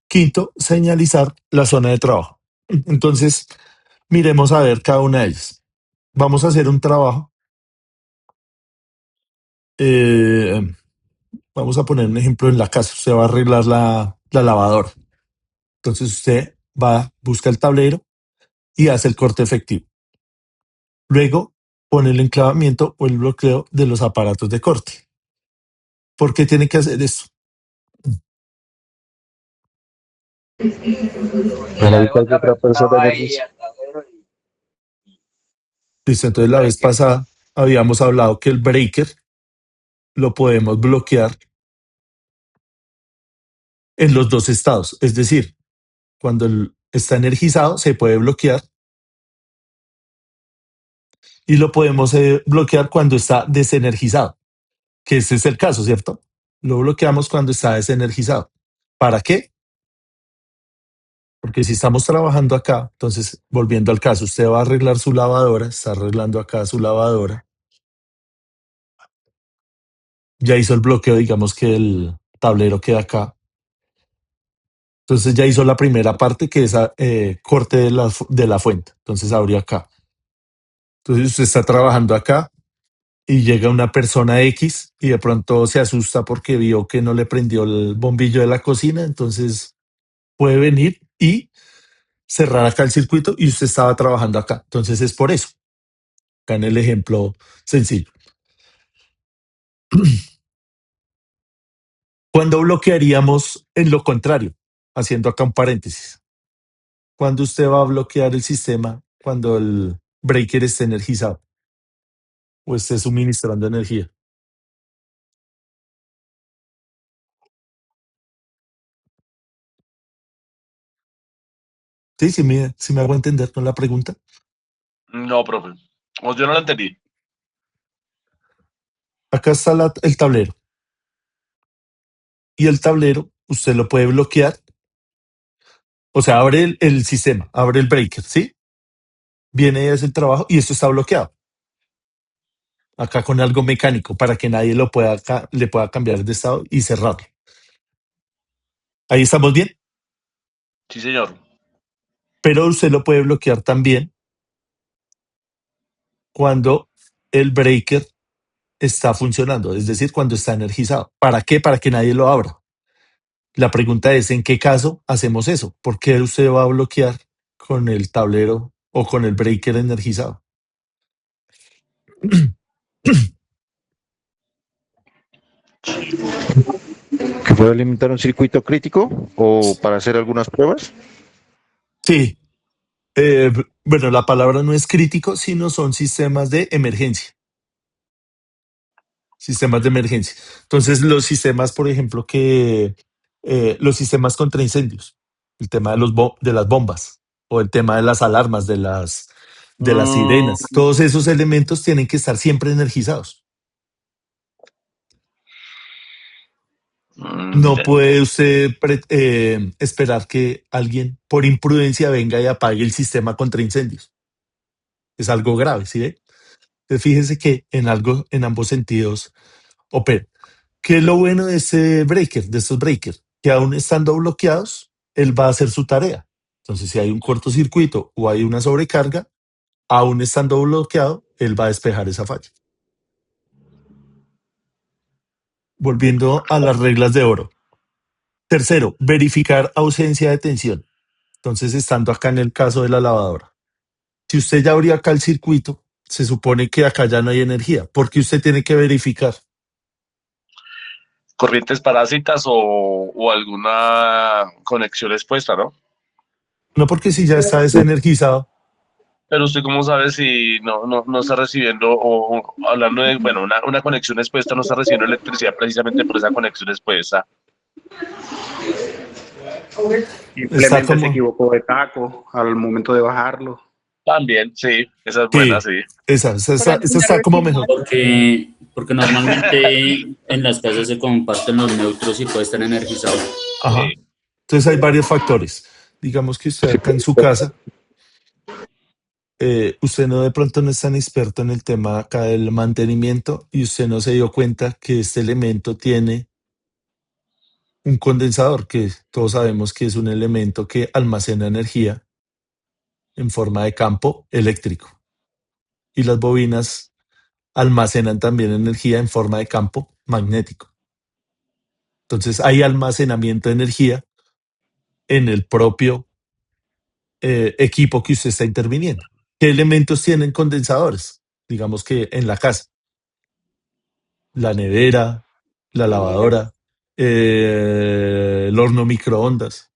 S1: Quinto, señalizar la zona de trabajo. Entonces, miremos a ver cada una de ellas. Vamos a hacer un trabajo. Eh, Vamos a poner un ejemplo en la casa. Usted va a arreglar la lavadora. Entonces usted va, busca el tablero y hace el corte efectivo. Luego pone el enclavamiento o el bloqueo de los aparatos de corte. ¿Por qué tiene que hacer esto?
S11: Para evitar que otra persona energice.
S1: Listo, entonces la vez pasada habíamos hablado que el breaker lo podemos bloquear en los 2 estados. Es decir, cuando está energizado se puede bloquear y lo podemos bloquear cuando está desenergizado, que ese es el caso, ¿cierto? Lo bloqueamos cuando está desenergizado. ¿Para qué? Porque si estamos trabajando acá, entonces, volviendo al caso, usted va a arreglar su lavadora, está arreglando acá su lavadora, ya hizo el bloqueo, digamos que el tablero queda acá. Entonces ya hizo la primera parte, que es corte de la fuente. Entonces abrió acá. Entonces usted está trabajando acá y llega una persona X y de pronto se asusta porque vio que no le prendió el bombillo de la cocina. Entonces puede venir y cerrar acá el circuito y usted estaba trabajando acá. Entonces es por eso. Acá en el ejemplo sencillo. ¿Cuándo bloquearíamos en lo contrario? Haciendo acá un paréntesis. ¿Cuándo usted va a bloquear el sistema cuando el breaker esté energizado o esté suministrando energía? Sí, sí me hago entender con la pregunta.
S4: No, profe. O yo no lo entendí.
S1: Acá está el tablero. Y el tablero usted lo puede bloquear. O sea, abre el sistema, abre el breaker, ¿sí? Viene y hace el trabajo y esto está bloqueado. Acá con algo mecánico para que nadie le pueda cambiar de estado y cerrarlo. Ahí estamos bien.
S4: Sí, señor.
S1: Pero usted lo puede bloquear también cuando el breaker está funcionando, es decir, cuando está energizado. ¿Para qué? Para que nadie lo abra. La pregunta es, ¿en qué caso hacemos eso? ¿Por qué usted va a bloquear con el tablero o con el breaker energizado?
S11: ¿Que puede limitar un circuito crítico o para hacer algunas pruebas?
S1: Sí. Bueno, la palabra no es crítico, sino son sistemas de emergencia. Sistemas de emergencia. Entonces, los sistemas, por ejemplo, los sistemas contra incendios, el tema de las bombas. o el tema de las alarmas, de las
S4: Mm,
S1: sirenas. Todos esos elementos tienen que estar siempre energizados. No
S4: ya
S1: puede
S4: entiendo.
S1: usted esperar que alguien por imprudencia venga y apague el sistema contra incendios. Es algo grave, ¿sí ve? Entonces fíjese que en ambos sentidos opera. ¿Qué es lo bueno de de estos breakers? Que aún estando bloqueados, él va a hacer su tarea. Entonces, si hay un cortocircuito o hay una sobrecarga, aún estando bloqueado, él va a despejar esa falla. Volviendo a las reglas de oro. Tercero, verificar ausencia de tensión. Entonces, estando acá en el caso de la lavadora, si usted ya abrió acá el circuito, se supone que acá ya no hay energía. ¿Por qué usted tiene que verificar?
S4: Corrientes parásitas o alguna conexión expuesta, ¿no?
S1: No, porque si ya está desenergizado.
S4: Pero usted cómo sabe si no está recibiendo, o hablando de, bueno, una conexión expuesta, no está recibiendo electricidad precisamente por esa conexión expuesta.
S1: Está
S13: Simplemente se
S1: como...
S13: equivocó de taco al momento de bajarlo.
S4: También, sí, esa es buena,
S1: Sí,
S4: sí.
S12: Para
S1: esa
S12: tener
S1: está como
S12: residual.
S1: mejor.
S10: Porque normalmente en las casas se comparten los neutros y puede estar energizado.
S1: Ajá.
S4: Sí.
S1: Entonces hay varios factores. Digamos que usted acá en su casa, usted no de pronto no es tan experto en el tema acá del mantenimiento y usted no se dio cuenta que este elemento tiene un condensador, que todos sabemos que es un elemento que almacena energía en forma de campo eléctrico. Y las bobinas almacenan también energía en forma de campo magnético. Entonces hay almacenamiento de energía en el propio equipo que usted está interviniendo. ¿Qué elementos tienen condensadores? Digamos que en la casa, la nevera, la lavadora, el horno microondas.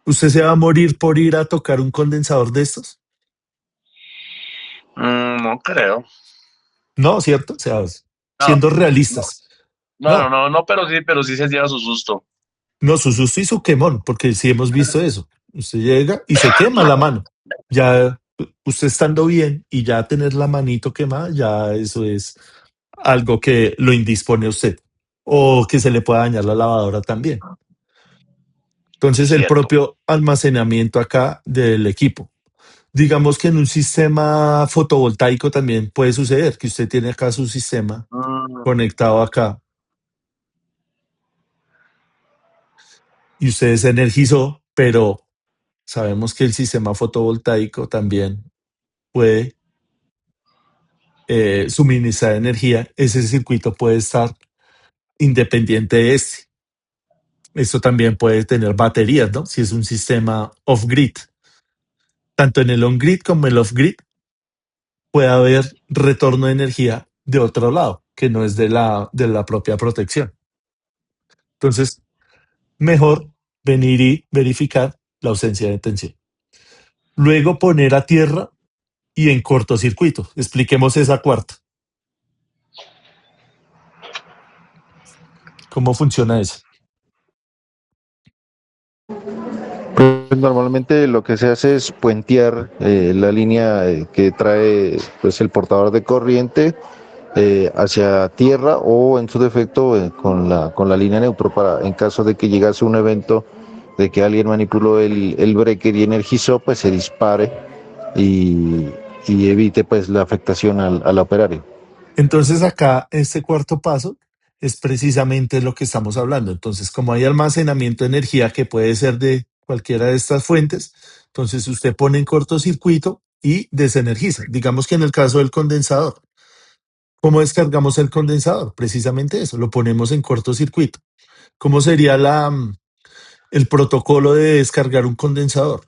S1: ¿Usted se va a morir por ir a tocar un condensador de estos?
S4: No creo.
S1: No, ¿cierto? O sea,
S4: No,
S1: siendo
S4: no,
S1: realistas. No,
S4: pero sí se lleva su susto.
S1: no, su susto y su quemón, porque sí hemos visto eso. Usted llega y se quema la mano. Ya usted estando bien y ya tener la manito quemada, ya eso es algo que lo indispone a usted. O que se le pueda dañar la lavadora también. Entonces, el
S4: Cierto.
S1: propio almacenamiento acá del equipo. Digamos que en un sistema fotovoltaico también puede suceder que usted tiene acá su sistema
S4: Mm,
S1: conectado acá y usted se energizó, pero sabemos que el sistema fotovoltaico también puede suministrar energía. Ese circuito puede estar independiente de este. Esto también puede tener baterías, ¿no? Si es un sistema off-grid. Tanto en el on-grid como en el off-grid puede haber retorno de energía de otro lado, que no es de la propia protección. Entonces, mejor venir y verificar la ausencia de tensión. Luego poner a tierra y en cortocircuito. Expliquemos esa cuarta. ¿Cómo funciona eso?
S11: Pues normalmente lo que se hace es puentear la línea que trae pues el portador de corriente hacia tierra o en su defecto con la línea neutro para en caso de que llegase un evento de que alguien manipuló el breaker y energizó, pues se dispare y, y evite pues la afectación al operario.
S1: Entonces acá este cuarto paso es precisamente lo que estamos hablando. Entonces, como hay almacenamiento de energía que puede ser de cualquiera de estas fuentes, entonces usted pone en cortocircuito y desenergiza. Digamos que en el caso del condensador, ¿cómo descargamos el condensador? Precisamente eso, lo ponemos en cortocircuito. ¿Cómo sería el protocolo de descargar un condensador?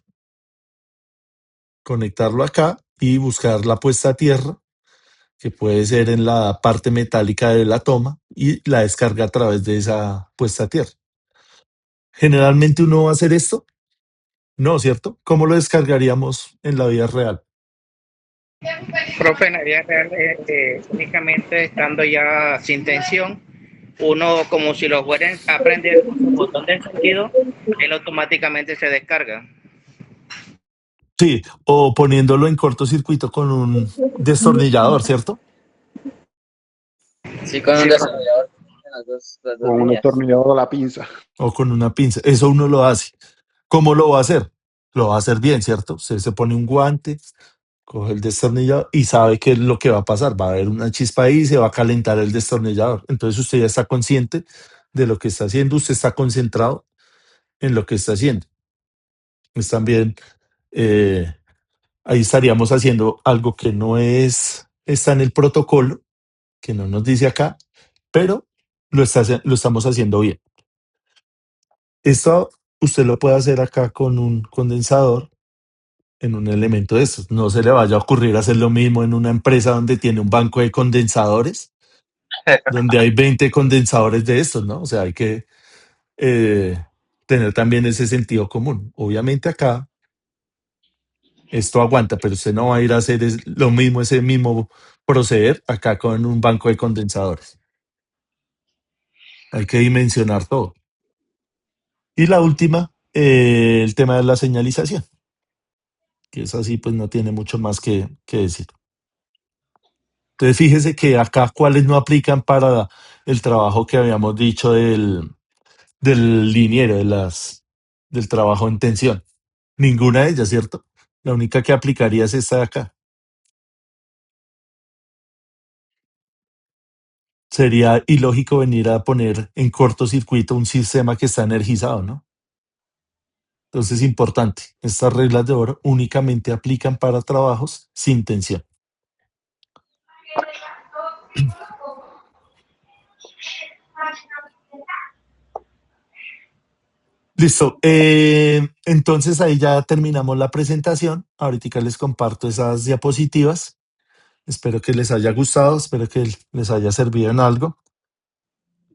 S1: Conectarlo acá y buscar la puesta a tierra, que puede ser en la parte metálica de la toma, y la descarga a través de esa puesta a tierra. Generalmente uno va a hacer esto, no, ¿cierto? ¿Cómo lo descargaríamos en la vida real?
S14: Profe, en la vida real, únicamente estando ya sin tensión, uno como si lo fueran a prender con su botón de encendido, él automáticamente se descarga.
S1: Sí, o poniéndolo en cortocircuito con un destornillador, ¿cierto?
S15: Sí, con un desarrollador. Las dos
S13: Con un
S15: líneas.
S13: destornillador a la pinza.
S1: O con una pinza. Eso uno lo hace. ¿Cómo lo va a hacer? Lo va a hacer bien, ¿cierto? Usted se pone un guante, coge el destornillador y sabe qué es lo que va a pasar. Va a haber una chispa ahí y se va a calentar el destornillador. Entonces usted ya está consciente de lo que está haciendo, usted está concentrado en lo que está haciendo. Pues también ahí estaríamos haciendo algo que no está en el protocolo, que no nos dice acá, pero lo estamos haciendo bien. Esto usted lo puede hacer acá con un condensador en un elemento de estos. No se le vaya a ocurrir hacer lo mismo en una empresa donde tiene un banco de condensadores, donde hay 20 condensadores de estos, ¿no? O sea, hay que tener también ese sentido común. Obviamente acá esto aguanta, pero usted no va a ir a hacer lo mismo, ese mismo proceder acá con un banco de condensadores. Hay que dimensionar todo. Y la última, el tema de la señalización, que es así, pues no tiene mucho más que decir. Entonces fíjese que acá cuáles no aplican para el trabajo que habíamos dicho del liniero, del trabajo en tensión. Ninguna de ellas, ¿cierto? La única que aplicaría es esta de acá. Sería ilógico venir a poner en cortocircuito un sistema que está energizado, ¿no? Entonces, importante, estas reglas de oro únicamente aplican para trabajos sin tensión. Listo. Entonces ahí ya terminamos la presentación. Ahorita les comparto esas diapositivas. Espero que les haya gustado, espero que les haya servido en algo.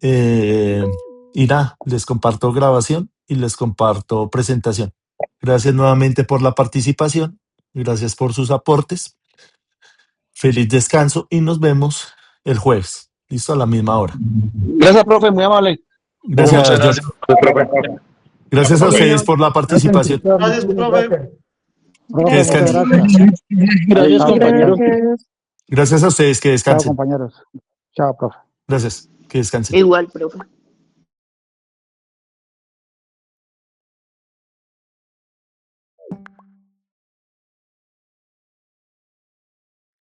S1: Y nada, les comparto grabación y les comparto presentación. Gracias nuevamente por la participación. Gracias por sus aportes. Feliz descanso y nos vemos el jueves. Listo, a la misma hora.
S7: Gracias, profe, muy amable.
S1: Gracias,
S4: Muchas
S1: John.
S4: gracias.
S1: Gracias a ustedes por la participación.
S6: Gracias, profe.
S1: Que descansen.
S7: Gracias, compañero.
S1: Gracias a ustedes, que
S16: Chao,
S1: descansen.
S16: compañeros. Chao, profe.
S1: Gracias, que descansen.
S17: Igual, profe.